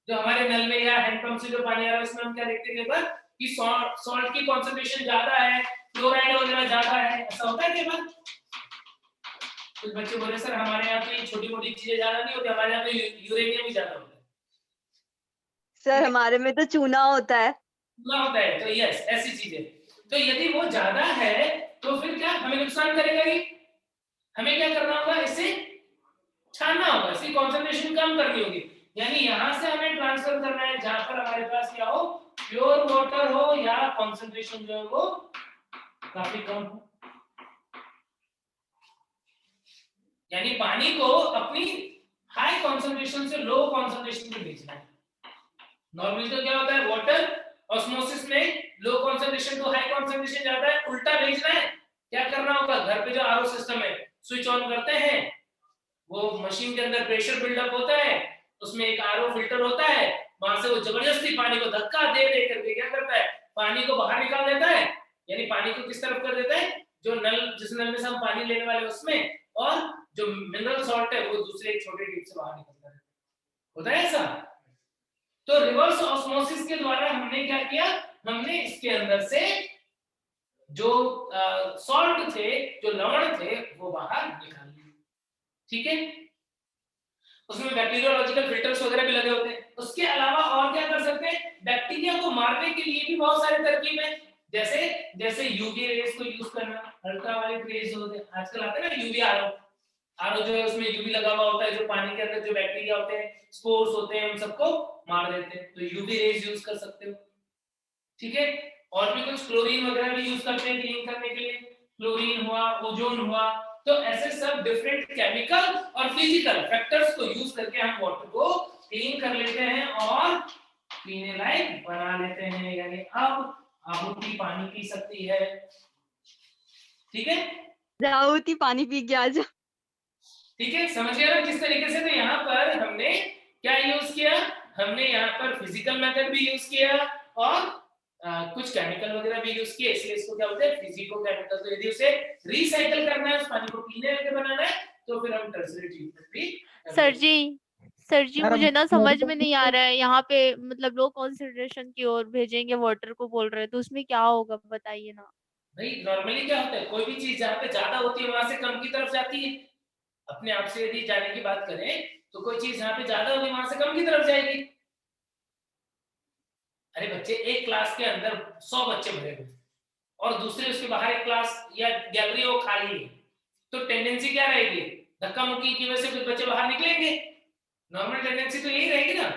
जो हमारे नल में या हैंडपंप से जो पानी आ रहा है उसमें हम क्या देखते हैं कई बार कि सॉल्ट की कंसंट्रेशन ज्यादा है, क्लोराइड वगैरह ज्यादा है, ऐसा होता है कई बार। कुछ बच्चे बोले सर हमारे यहाँ तो ये छोटी मोटी चीजें ज्यादा नहीं होती, हमारे यहाँ तो यूरेनियम भी ज्यादा होता है। सर हमारे में तो चूना होता है। चूना होता है, तो यस ऐसी चीजें। तो यदि वो ज्यादा है तो फिर क्या हमें नुकसान करेगा, ये हमें क्या करना होगा, इसे छानना होगा, इसकी कंसंट्रेशन कम करनी होगी। यानी यहां से हमें ट्रांसफर करना है जहां पर हमारे पास क्या हो, प्योर वाटर हो या कंसंट्रेशन जो है वो काफी कम हो। यानी पानी को अपनी हाई कंसंट्रेशन से लो कंसंट्रेशन पे भेजना है। नॉर्मली तो क्या होता है, वाटर ऑस्मोसिस में low concentration to high concentration जाता है, उल्टा भेजना है। क्या करना होगा, घर पे जो आरओ सिस्टम है स्विच ऑन करते हैं, वो मशीन के अंदर प्रेशर बिल्डअप होता है, उसमें एक आरओ फिल्टर होता है, वहां से वो जबरदस्ती पानी को धक्का दे दे करके क्या करता है, पानी को बाहर निकाल देता है। यानी पानी को किस तरफ कर देता है, जो नल, जिस नल में से हम पानी लेने वाले उसमें, और जो मिनरल सॉल्ट है वो दूसरे एक छोटे टिप से बाहर निकलता है। होता है ऐसा। तो रिवर्स ऑस्मोसिस के द्वारा हमने क्या किया, हमने इसके अंदर से जो सॉल्ट थे, जो लवण थे, वो बाहर निकाल लिए। ठीक है, उसमें बैक्टीरियोलॉजिकल फिल्टर्स वगैरह भी लगे होते हैं। उसके अलावा और क्या कर सकते हैं, बैक्टीरिया को मारने के लिए भी बहुत सारे तरकीब हैं। जैसे यूवी रेज को यूज करना, अल्ट्रावायलेट रेज होते हैं आजकल आते हैं ना, यूवी आरओ जो है उसमें यूवी लगा हुआ होता है, जो पानी के अंदर जो बैक्टीरिया होते हैं, स्पोर्स होते हैं, उन सबको मार देते हैं। तो यूवी रेज यूज कर सकते हो। ठीक है, और भी कुछ क्लोरीन वगैरह भी यूज करते हैं क्लीन करने के लिए, क्लोरीन हुआ, ओजोन हुआ। तो ऐसे सब डिफरेंट केमिकल और फिजिकल फैक्टर्स को यूज करके हम वाटर को क्लीन कर लेते हैं और पीने लायक बना लेते हैं। यानी अब आहुति पानी पी सकती है। ठीक है, आहुति पानी पी के आ जा। ठीक है, समझ गया ना किस तरीके से। तो यहाँ पर हमने क्या यूज किया, हमने यहाँ पर फिजिकल मेथड भी यूज किया और कुछ केमिकल वगैरह भी यूज किए, इसलिए इसको क्या बोलते हैं, फिजिको केमिकल। तो यदि उसे रिसाइकल करना है, उस पानी को पीने के बनाना है, तो फिर हम टर्सरी ट्रीटमेंट भी। सर जी मुझे ना समझ में नहीं आ रहा है, यहाँ पे मतलब लो कंसंट्रेशन की ओर भेजेंगे वाटर को बोल रहे हैं, तो उसमें क्या होगा बताइए ना। भाई नॉर्मली क्या होता है, कोई भी चीज जहाँ पे ज्यादा होती है वहां से कम की तरफ जाती है। अपने आप से यदि जाने की बात करें तो कोई चीज जहाँ पे ज्यादा होगी वहां से कम की तरफ जाएगी। अरे बच्चे, एक क्लास के अंदर 100 बच्चे भरे हुए और दूसरे उसके बाहर एक क्लास या गैलरी वो खाली है, तो टेंडेंसी क्या रहेगी, धक्का मुक्की की वजह से कुछ बच्चे बाहर निकलेंगे। नॉर्मल टेंडेंसी तो यही रहेगी ना।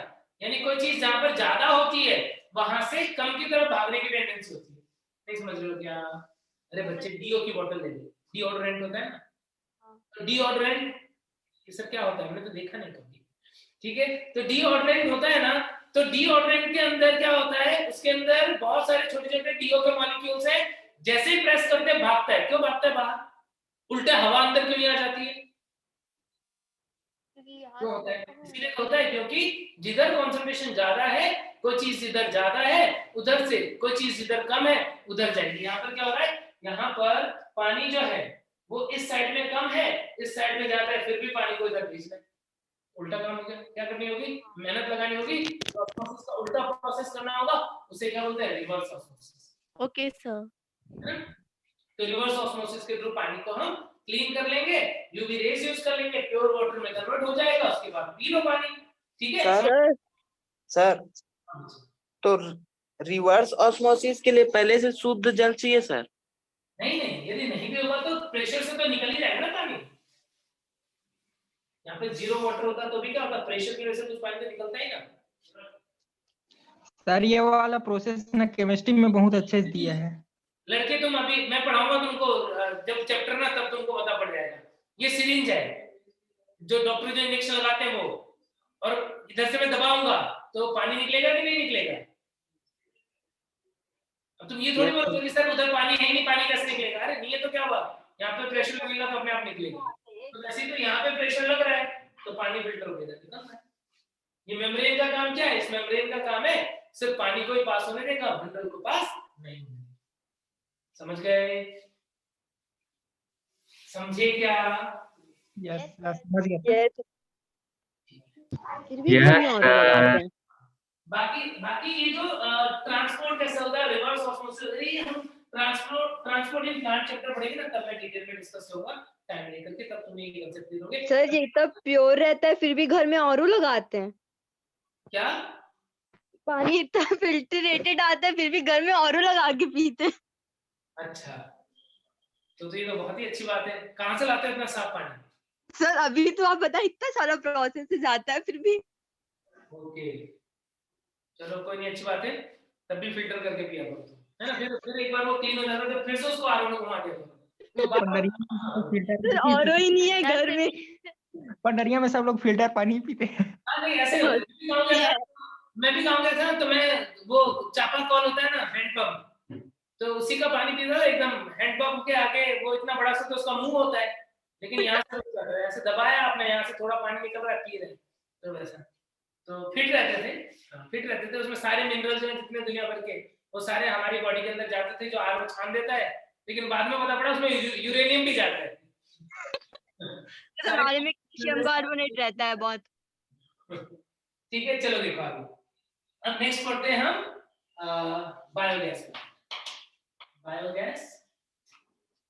यानी कोई चीज जहां पर ज्यादा होती है वहां से कम की तरफ भागने की टेंडेंसी होती है। नहीं समझ रहे हो क्या? अरे बच्चे, डीओ की बोतल ले लो, डिओड्रेंट होता है ना, तो डिओड्रेंट ये सब क्या होता है, हमने तो देखा नहीं कभी। ठीक है, तो डिओड्रेंट होता है ना, तो डिओड्रेंट के अंदर क्या होता है, उसके अंदर बहुत सारे छोटे छोटे डीओ के मॉलिक्यूल्स हैं। जैसे ही प्रेस करते हैं भागता है। क्यों भागता है बाहर? उल्टा हवा अंदर क्यों नहीं आ जाती है? क्यों होता है? इसलिए होता है क्योंकि जिधर कंसंट्रेशन ज्यादा है, कोई चीज इधर ज्यादा है उधर से, कोई चीज इधर कम है उधर जाएगी। यहाँ पर क्या हो रहा है, यहाँ पर पानी जो है वो इस साइड में कम है, इस साइड में ज्यादा है, फिर भी पानी को इधर भेजना है। उससे क्या बोलते हैं, रिवर्स ऑस्मोसिस। Okay sir. तो रिवर्स ऑस्मोसिस के थ्रू पानी को हम क्लीन कर लेंगे, यूवी रेज यूज कर लेंगे, प्योर वाटर में कन्वर्ट हो जाएगा, उसके बाद पी लो पानी। ठीक है सर तो रिवर्स ऑस्मोसिस के लिए पहले से शुद्ध जल चाहिए सर? नहीं, यदि नहीं भी होगा तो प्रेशर से तो निकल ही जाएगा ना पानी। यहाँ पे जीरो वाटर होता तो भी क्या होता, प्रेशर की वजह से कुछ पानी तो निकलता ही ना। सर ये वाला प्रोसेस ना केमिस्ट्री में बहुत अच्छे से दिया है। लड़के तुम अभी मैं पढ़ाऊंगा तुमको, जब चैप्टर ना तब तुमको पता पड़ जाएगा। ये सिरिंज है जो डॉक्टर जो इंजेक्शन लगाते हैं वो, और इधर से मैं दबाऊंगा तो पानी निकलेगा कि नहीं निकलेगा? अब तुम ये थोड़ी बोलोगे कि सर उधर पानी है नहीं, पानी कैसे निकलेगा? अरे नहीं है तो क्या हुआ, यहाँ पे प्रेशर लगेगा तो अपने आप निकलेगा। तो वैसे तो यहाँ पे प्रेशर लग रहा है तो पानी फिल्टर हो गया। ये मेम्ब्रेन का काम क्या है? इस मेम्ब्रेन का काम है सिर्फ पानी को ही पास होने देगा, बंडल को पास नहीं होने। समझ गए? समझे क्या? यस समझ गया। बाकी ये जो ट्रांसपोर्ट कैसे होता है, रिवर्स ऑस्मोसिस, ये हम ट्रांसपोर्ट इन प्लांट चैप्टर पढ़ेंगे ना, तब मैं डिटेल में डिस्कस होगा, टाइम लेकर के, तब तुम ये कंसेप्ट दोगे। सर ये तो प्योर रहता है फिर भी घर में आरओ लगाते हैं क्या? पानी इतना फिल्टरेटेड आता है फिर भी घर में आरओ लगा के पीते हैं। अच्छा, तो ये तो बहुत ही अच्छी बात है। कहाँ से लाते हैं इतना साफ पानी? सर अभी तो आप बताए इतना सारा प्रोसेस से जाता है फिर भी। ओके चलो कोई नहीं, अच्छी बात है, तब भी फिल्टर करके पिया करो, है ना। फिर एक बार वो क्लीन हो जाता है तो फिर से उसको आरओ में घुमा दिया करो। सर आरओ ही नहीं है घर में। पंडरिया में सब लोग फिल्टर पानी पीते हैं। नहीं ऐसे मैं भी गाँव गया था तो मैं वो चापा कॉल होता है ना, हैंडपंप, तो उसी का पानी पीता था एकदम। हैंडपंप के आगे वो इतना बड़ा सा तो उसका मुंह होता है, लेकिन यहाँ से ऐसे दबाया आपने, यहाँ से थोड़ा पानी निकल रहा है, पी रहे, तो वैसा तो फिट रहते थे। उसमें सारे मिनरल्स हैं जितने दुनिया भर के, वो सारे हमारी बॉडी के अंदर जाते थे, जो आरओ छान देता है। लेकिन बाद में पता पड़ा उसमें यूरेनियम भी जाता है। हमारे में कैल्शियम कार्बोनेट रहता है बहुत। ठीक है चलो देखो आगे। अब नेक्स्ट पढ़ते हैं हम बायोगैस का। बायोगैस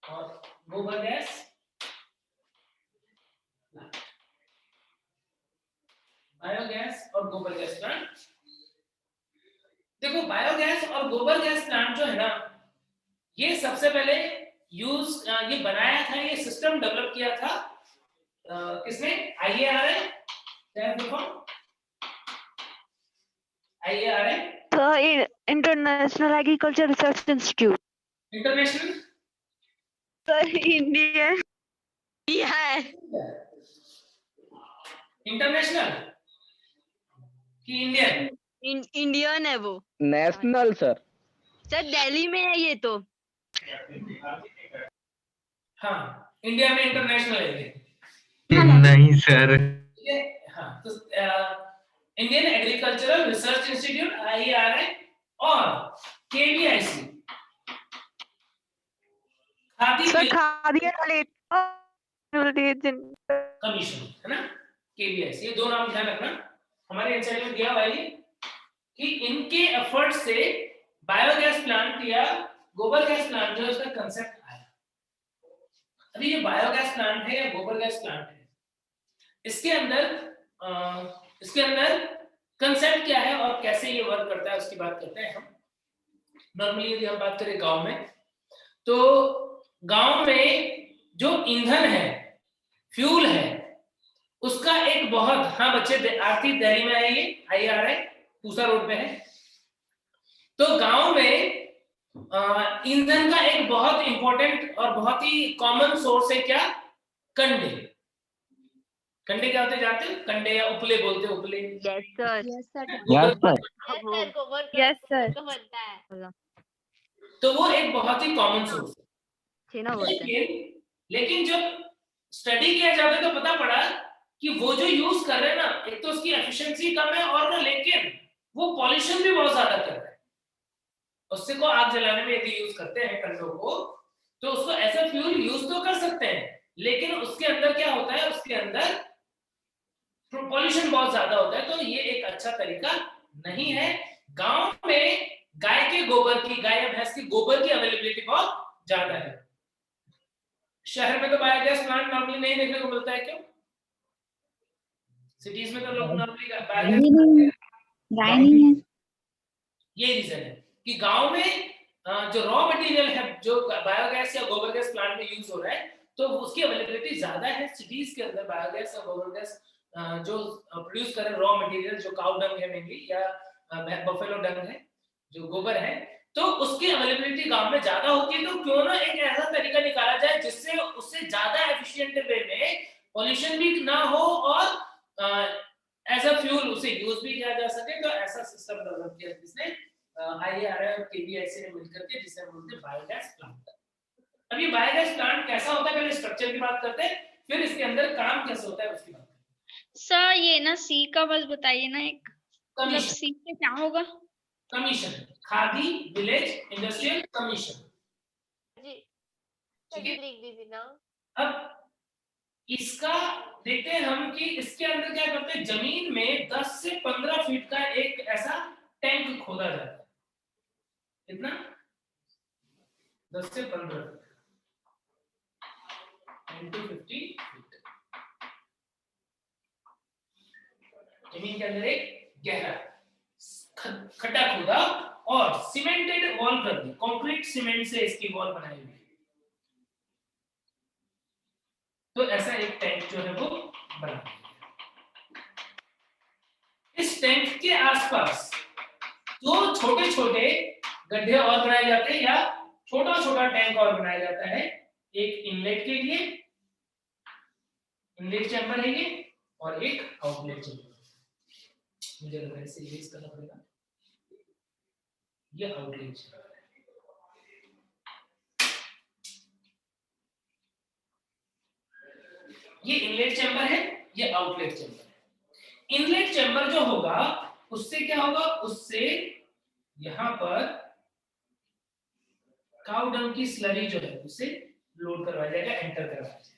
और गोबर गैस। बायोगैस और गोबर गैस प्लांट। देखो बायोगैस और गोबर गैस प्लांट जो है ना, ये सबसे पहले ये बनाया था, ये सिस्टम डेवलप किया था किसने? IARA। International agriculture research institute. International sir Indian है। इंटरनेशनल कि इंडियन? इंडियन है वो। नेशनल सर दिल्ली में है ये तो। हाँ इंडिया में इंटरनेशनल है ये। नहीं सर। हाँ तो Indian agricultural research institute IARA और KVIC खाद्य कमीशन है ना, KVIC, ये दो नाम ध्यान रखना। हमारे एनसीईआरटी में दिया हुआ है कि इनके एफर्ट से बायोगैस प्लांट या गोबर गैस प्लांट जो इसका कंसेप्ट आया। अभी ये बायोगैस प्लांट है या गोबर गैस प्लांट है, इसके अंदर कंसेप्ट क्या है और कैसे ये वर्क करता है उसकी बात करते हैं हम। नॉर्मली यदि हम बात करें गांव में, तो गांव में जो ईंधन है, फ्यूल है, उसका एक बहुत, हाँ बच्चे आरती दिल्ली में है, ये IARA पूसा रोड पे है। तो गांव में ईंधन का एक बहुत इंपॉर्टेंट और बहुत ही कॉमन सोर्स है क्या? कंडे। कंडे क्या होते जानते हो? कंडे या उपले बोलते हैं, उपले। Yes sir. Yes sir. तो वो एक बहुत ही कॉमन सोर्स है। बोलते लेकिन जब स्टडी किया जाता है तो पता पड़ा कि वो जो यूज कर रहे हैं ना, एक तो उसकी एफिशिएंसी कम है और ना, लेकिन वो पॉल्यूशन भी बहुत ज्यादा कर रहा है। उससे को आग जलाने में यदि यूज करते हैं कंडों को, तो उसको ऐसा फ्यूल यूज तो कर सकते हैं, लेकिन उसके अंदर क्या होता है, उसके अंदर पॉल्यूशन बहुत ज्यादा होता है। तो ये एक अच्छा तरीका नहीं है। गांव में गाय के गोबर की, गाय या भैंस की गोबर की अवेलेबिलिटी बहुत ज्यादा है। शहर में तो बायोगैस प्लांट नॉर्मली नहीं देखने को मिलता है, क्यों? सिटीज में तो लोग नॉर्मली बायोगैस, गाय नहीं है। ये रीजन है कि गांव में जो रॉ मटेरियल है जो बायोगैस या गोबर गैस प्लांट में यूज हो रहा है, तो उसकी अवेलेबिलिटी ज्यादा है। सिटीज के अंदर बायोगैस या गोबर गैस जो प्रोड्यूस कर रहे रॉ मटेरियल, जो काउ डंग है मेनली या बफेलो डंग है, जो गोबर है, तो उसकी अवेलेबिलिटी गांव में ज्यादा होती है। तो क्यों ना एक ऐसा तरीका निकाला जाए जिससे उससे ज्यादा एफिशिएंट वे में पॉल्यूशन भी ना हो और एज अ फ्यूल उसे यूज भी किया जा सके। तो ऐसा सिस्टम डेवलप किया जिसने IARI और KBIC ने मिलकर के, जिसे हम बोलते हैं बायोगैस प्लांट। अब ये बायोगैस प्लांट कैसा होता है, पहले स्ट्रक्चर की बात करते हैं, फिर इसके अंदर काम कैसे होता है उसकी बात। सर ये ना सी का बस बताइए ना, एक मतलब कमीशन, सी से क्या होगा? Commission, Khadi village industrial commission. जी ठीक है, लिख दीजिए ना। अब इसका देखते हैं हम कि इसके अंदर क्या करते हैं। जमीन में 10 से 15 फीट का एक ऐसा टैंक खोदा जाता है। कितना? 10 से 15 into 50 फीट। जमीन के अंदर एक गहरा खड्डा खोदा और सीमेंटेड वॉल कर दी, कंक्रीट सीमेंट से इसकी वॉल बनाई हुई। तो ऐसा एक टैंक जो है वो बना। इस टैंक के आसपास दो छोटे छोटे गड्ढे और बनाए जाते हैं या छोटा छोटा टैंक और बनाया जाता है। एक इनलेट के लिए, इनलेट चैम्बर है ये, और एक आउटलेट चैम्बर। मुझे लग रहा है इसे यूज करना पड़ेगा। ये आउटलेट चैम्बर है। ये इनलेट चैम्बर है, ये आउटलेट चैम्बर है। इनलेट चैम्बर जो होगा उससे क्या होगा, उससे यहां पर काउ डंग की स्लरी जो है उसे लोड करवाया जाएगा, एंटर करवाया जाएगा।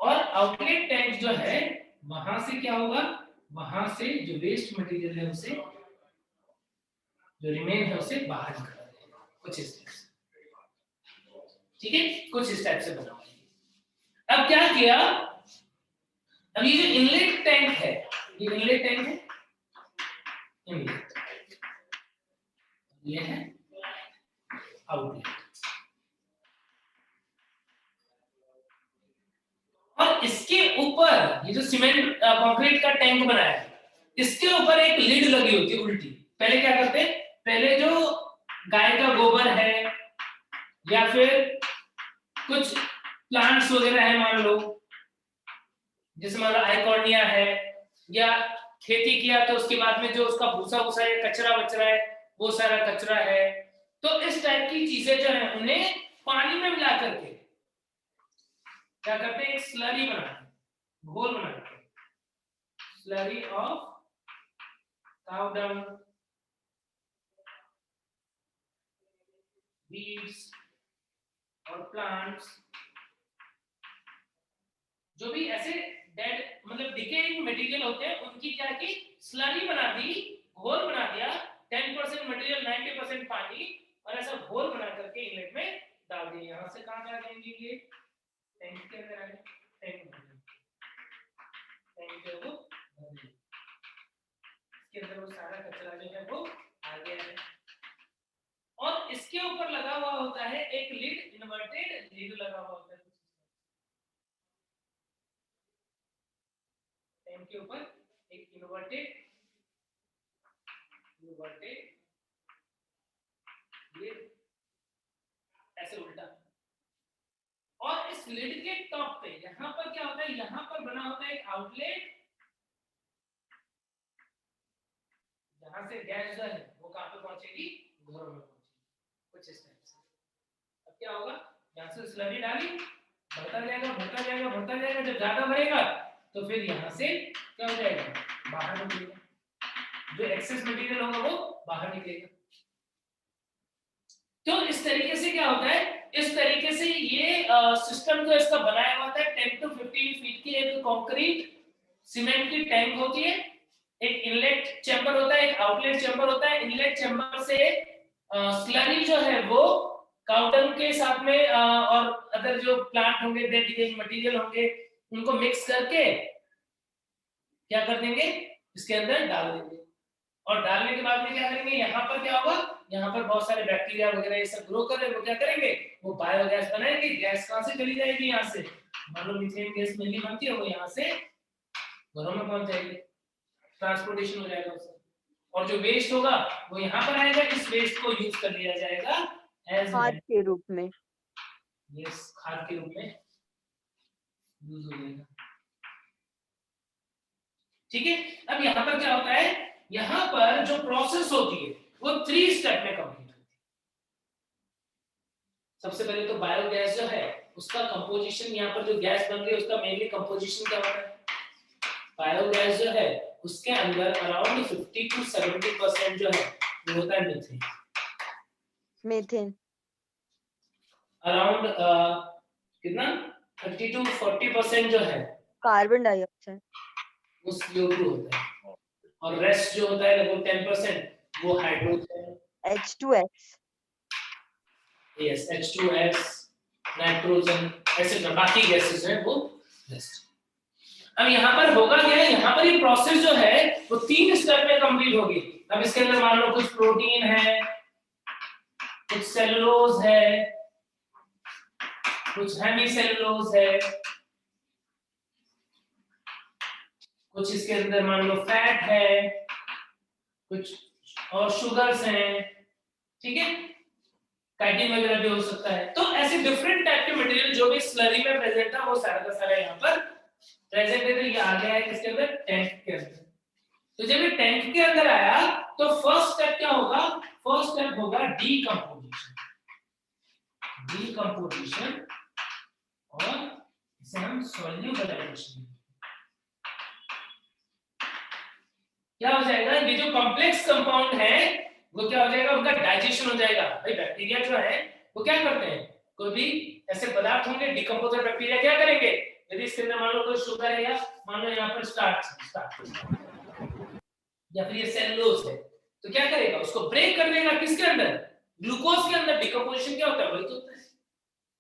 और आउटलेट टैंक जो है वहां से क्या होगा, वहां से जो वेस्ट मटेरियल है उसे, जो रिमेन है उसे बाहर निकाला जाएगा। कुछ इस टाइप से, ठीक है, कुछ इस टाइप से बना। अब क्या किया, अब ये जो इनलेट टैंक है, ये इनलेट टैंक है, इनलेट, ये है आउटलेट। और इसके ऊपर ये जो सीमेंट कंक्रीट का टैंक बनाया है, इसके ऊपर एक लिड लगी होती है उल्टी। पहले क्या करते हैं, पहले जो गाय का गोबर है या फिर कुछ प्लांट्स वगैरह है, मान लो जैसे मान लो आइकॉर्निया है, या खेती किया तो उसके बाद में जो उसका भूसा भूसा या कचरा वचरा है, वो सारा कचरा है, तो इस टाइप की चीजें जो है उन्हें पानी में मिला करके क्या करते हैं, एक स्लरी बनाते हैं, घोल बनाते हैं, slurry of cow dung, weeds और प्लांट्स, जो भी ऐसे डेड मतलब डिकेइंग मटेरियल होते हैं उनकी क्या की स्लरी बना दी, घोल बना दिया, 10% मटेरियल 90% पानी, और ऐसा घोल बना करके इनलेट में डाल दिया। यहां से कहां डाल देंगे, ये टैंक के अंदर आएगा, टैंक जो वो इसके अंदर वो सारा कचरा जो है वो आ गया है। और इसके ऊपर लगा हुआ होता है एक लिड, इन्वर्टेड लिड लगा हुआ होता है टैंक के ऊपर, एक इन्वर्टेड ये ऐसे उल्टा। और इस लिड के टॉप पे यहां पर क्या होता है, यहां पर बना होता है एक आउटलेट, जहां से गैस जो है वो कहां पे पहुंचेगी, घरों में पहुंचेगी, कुछ इस टाइप से। अब क्या होगा, यहां से स्लरी डाली, बढ़ता जाएगा बढ़ता जाएगा बढ़ता जाएगा, जब ज्यादा भरेगा तो फिर यहां से क्या हो जाएगा, बाहर निकलेगा, जो एक्सेस मटेरियल होगा वो बाहर निकलेगा। तो इस तरीके से क्या होता है, इस तरीके से ये सिस्टम जो इसका बनाया हुआ था 10 to 15 फीट की एक कंक्रीट सीमेंट की टैंक होती है, एक इनलेट चैम्बर होता है, एक आउटलेट चैम्बर होता है। इनलेट चैम्बर से स्लरी जो है वो काउंटर के साथ में और अदर जो प्लांट होंगे, डेड डिकेइंग मटेरियल होंगे, उनको मिक्स करके क्या कर देंगे, इसके अंदर डाल देंगे। और डालने के बाद में क्या करेंगे, यहाँ पर क्या होगा, यहाँ पर बहुत सारे बैक्टीरिया वगैरह ये सब ग्रो कर रहे हैं, वो क्या करेंगे, वो बायोगैस बनाएंगे। गैस कहाँ से चली जाएगी, यहाँ से, मान लो मीथेन गैस मेनली बनती है, वो यहाँ से घरों में पहुंच जाएगी, ट्रांसपोर्टेशन हो जाएगा उसका। और जो वेस्ट होगा वो यहाँ पर आएगा, इस वेस्ट को यूज कर लिया जाएगा एज खाद के रूप में। यस, खाद के रूप में यूज हो जाएगा। ठीक है, अब यहाँ पर क्या होता है, यहाँ पर जो प्रोसेस होती है वो 3 स्टेप में कंप्लीट होती है। सबसे पहले तो बायोगैस जो है उसका कंपोजिशन, यहाँ पर जो गैस बन रही है उसका मेनली कंपोजिशन क्या होता है, बायोगैस जो है उसके अंदर अराउंड 50 to 70% जो है वो होता है मीथेन। मीथेन अराउंड कितना 30 to 40% जो है कार्बन डाइऑक्साइड, वो CO2 होता है, और रेस्ट जो होता है लगभग 10% वो hydrogen, H2S, yes H2S, nitrogen, ऐसे बाकी गैसेस हैं वो रेस्ट। अब यहाँ पर होगा क्या, यहाँ पर ये प्रोसेस जो है वो 3 स्टेप में कंप्लीट होगी। अब इसके अंदर मान लो कुछ प्रोटीन है, कुछ सेलुलोज है, कुछ हेमीसेलुलोज है, कुछ इसके अंदर मान लो फैट है, कुछ और शुगर्स हैं, ठीक है, काइटिन वगैरह भी हो सकता है। तो ऐसे डिफरेंट टाइप के मटेरियल जो भी स्लरी में प्रेजेंट था वो सारा का सारा यहाँ पर प्रेजेंट है। तो ये आ गया है किसके अंदर, टैंक के अंदर। तो जब ये टैंक के अंदर आया तो फर्स्ट स्टेप क्या होगा, फर्स्ट स्टेप होगा डीकंपोजिशन। डीकंपोजिशन और इसे हम सॉल्यूबलाइजेशन। क्या हो जाएगा, ये जो कॉम्प्लेक्स कंपाउंड है वो क्या हो जाएगा, उनका डाइजेशन हो जाएगा। भाई बैक्टीरिया जो है वो क्या करते हैं, कोई भी ऐसे पदार्थ होंगे, डिकम्पोजर बैक्टीरिया क्या करेंगे, यदि इसके अंदर मान लो कोई शुगर है या मान लो यहाँ पर स्टार्च या फिर ये सेलुलोज है, तो क्या करेगा, उसको ब्रेक कर देगा किसके अंदर, ग्लूकोज के अंदर। डिकम्पोजिशन क्या होता है, वही तो होता है।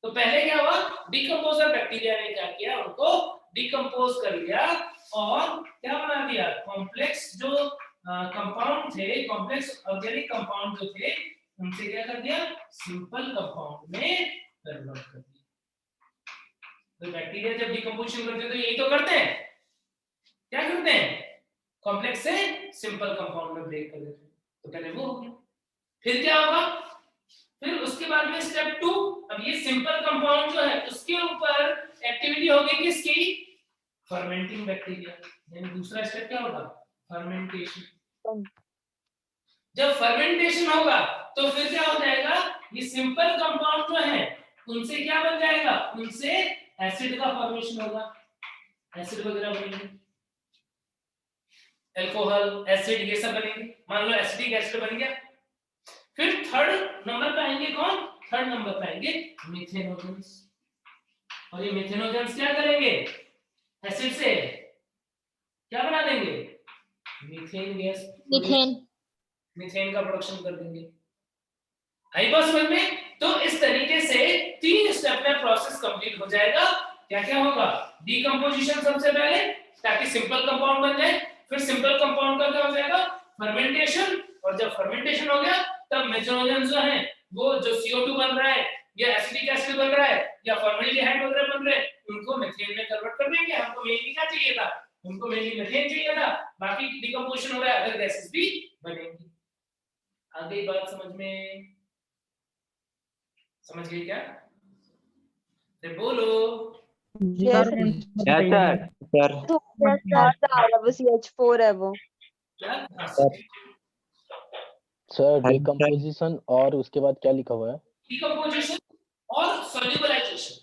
तो पहले क्या हुआ, डिकम्पोजर बैक्टीरिया ने क्या किया, उनको डिकम्पोज कर लिया और क्या बना दिया, कॉम्प्लेक्स जो कंपाउंड थे, कॉम्प्लेक्स ऑर्गेनिक कंपाउंड जो थे, उनसे क्या कर दिया, सिंपल कंपाउंड में कन्वर्ट कर दिया। तो बैक्टीरिया जब डिकम्पोजिशन करते हैं तो यही तो करते हैं, क्या करते हैं, कॉम्प्लेक्स से सिंपल कंपाउंड में ब्रेक कर देते हैं। तो पहले वो हो गया, फिर क्या होगा, फिर उसके बाद में स्टेप 2, अब ये सिंपल कंपाउंड जो है उसके ऊपर एक्टिविटी होगी किसकी, फर्मेंटिंग बैक्टीरिया। यानी दूसरा स्टेप क्या होगा, फर्मेंटेशन। जब फर्मेंटेशन होगा तो फिर क्या हो जाएगा, ये सिंपल कंपाउंड जो है उनसे क्या बन जाएगा, उनसे एसिड का फॉर्मेशन होगा, एसिड वगैरह बनेंगे, अल्कोहल, एसिड, ये सब बनेंगे। मान लो एसिडिक एसिड बन गया। फिर थर्ड नंबर पे आएंगे कौन, थर्ड नंबर पे आएंगे मिथेनोजेंस। और ये मिथेनोजेंस क्या करेंगे, एसिड से क्या बना देंगे, मीथेन गैस, मीथेन का प्रोडक्शन कर देंगे। आई बात समझ में। तो इस तरीके से 3 स्टेप में प्रोसेस कंप्लीट हो जाएगा। क्या क्या होगा, डीकंपोजिशन सबसे पहले ताकि सिंपल कंपाउंड बन जाए, फिर सिंपल कंपाउंड का क्या हो जाएगा, फर्मेंटेशन, और जब फर्मेंटेशन हो गया तब मिथेनोजेंस जो है वो जो CO2 बन रहा है या एसिटिक एसिड बन रहा है या फॉर्मेल्डिहाइड वगैरह बन रहे हैं, उनको मीथेन में कन्वर्ट कर देंगे। हमको मेनली क्या चाहिए था, हमको मेनली मीथेन चाहिए था, बाकी डिकम्पोजिशन हो रहा है, अदर गैसेस भी बनेंगी। आगे बात समझ में, समझ गए क्या, तो बोलो। बस H4 है वो। सर डिकम्पोजिशन और उसके बाद क्या लिखा हुआ है, डिकम्पोजिशन और सॉल्युबलाइजेशन।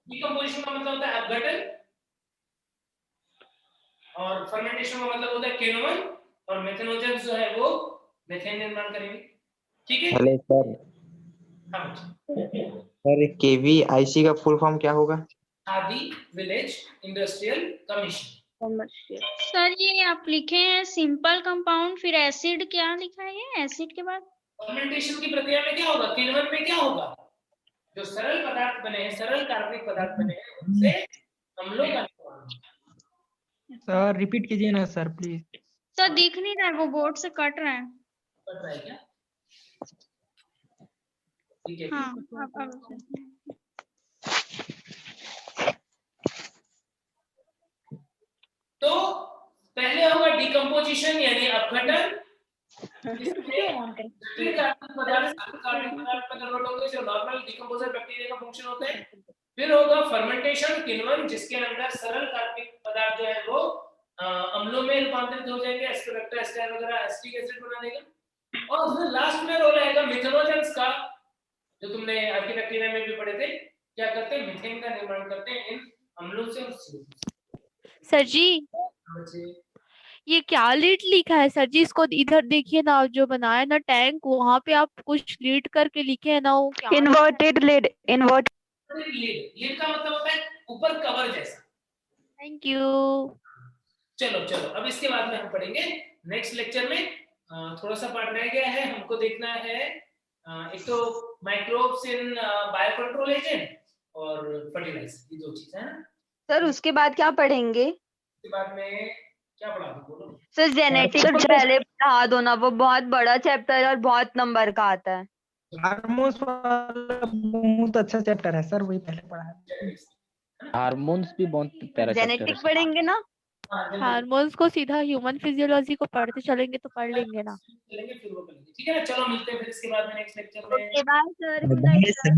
डिकम्पोजिशन का मतलब होता है अपघटन और फर्मेंटेशन का मतलब होता है किण्वन, और मेथेनोजेंस जो है वो मीथेन निर्माण करेंगे। ठीक है, हेलो सर, हाँ सर KVIC का फुल फॉर्म क्या होगा, आदि विलेज इंडस्ट्रियल कमीशन। सर ये आप लिखे हैं सिंपल कंपाउंड, फिर एसिड क्या लिखा है ये एसिड के बाद? फर्मेंटेशन की प्रक्रिया में क्या होगा, किण्वन में क्या होगा, जो सरल पदार्थ बने हैं, सरल कार्बनिक पदार्थ बने हैं, उनसे अम्लों का निर्माण होता है। सर रिपीट कीजिए ना सर प्लीज। सर दिख नहीं रहा है, वो बोर्ड से कट रहा है। कट रहा है क्या? ठीक है। हाँ अब तो पहले होगा डिकम्पोजिशन यानी अपघटन, जटिल कार्बनिक पदार्थ सरल कार्बनिक पदार्थ में कन्वर्ट होंगे, जो नॉर्मल डिकम्पोजर बैक्टीरिया का फंक्शन होता है। फिर होगा फर्मेंटेशन, किण्वन, जिसके अंदर सरल कार्बनिक पदार्थ जो है वो अम्लों में रूपांतरित हो जाएंगे, एस्पेरेक्टा एस्टर वगैरह एसिटिक एसिड बना देगा। और उसमें लास्ट में रोल आएगा मिथेनोजेंस का, जो तुमने आपकी बैक्टीरिया में भी पढ़े थे, क्या करते हैं, मीथेन का निर्माण करते हैं इन अम्लों से और CO2 से। सर जी ये क्या लीड लिखा है सर जी, इसको इधर देखिए ना, जो बनाया ना टैंक, वहां पे आप कुछ लीड करके लिखे है ना, वो क्या? इन्वर्टेड लिड, इन्वर्टेड लीड का मतलब होता है ऊपर कवर जैसा। Thank you. चलो अब इसके बाद में हम पढ़ेंगे नेक्स्ट लेक्चर में। थोड़ा सा पार्ट रह गया है, हमको देखना है एक तो microbes in bio control agent और फर्टिलाइजर, ये दो चीजें हैं ना। सर उसके बाद क्या पढ़ेंगे? उसके बाद में क्या पढ़ा दो, बोलो। सर जेनेटिक्स को पहले पढ़ा दो ना, वो बहुत बड़ा चैप्टर है और बहुत नंबर का आता है। हार्मोन्स वाला बहुत अच्छा चैप्टर है सर, वही पहले पढ़ा है। हार्मोन्स भी बहुत प्यारा चैप्टर है। जेनेटिक्स पढ़ेंगे ना? हार्मोन्स को सीधा ह्यूमन फिजियोलॉजी को पढ़ते चलेंगे तो पढ़ लेंगे ना। चलेंगे फिर वो करेंगे, ठीक है ना। चलो मिलते हैं फिर इसके बाद में नेक्स्ट लेक्चर में। Okay bye sir, good night sir.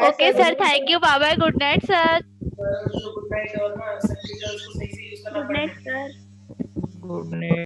Okay sir, thank you, bye bye, good night sir. Good night. और ना सैनिटाइजर्स को सही से यूज करना good night sir. Good night.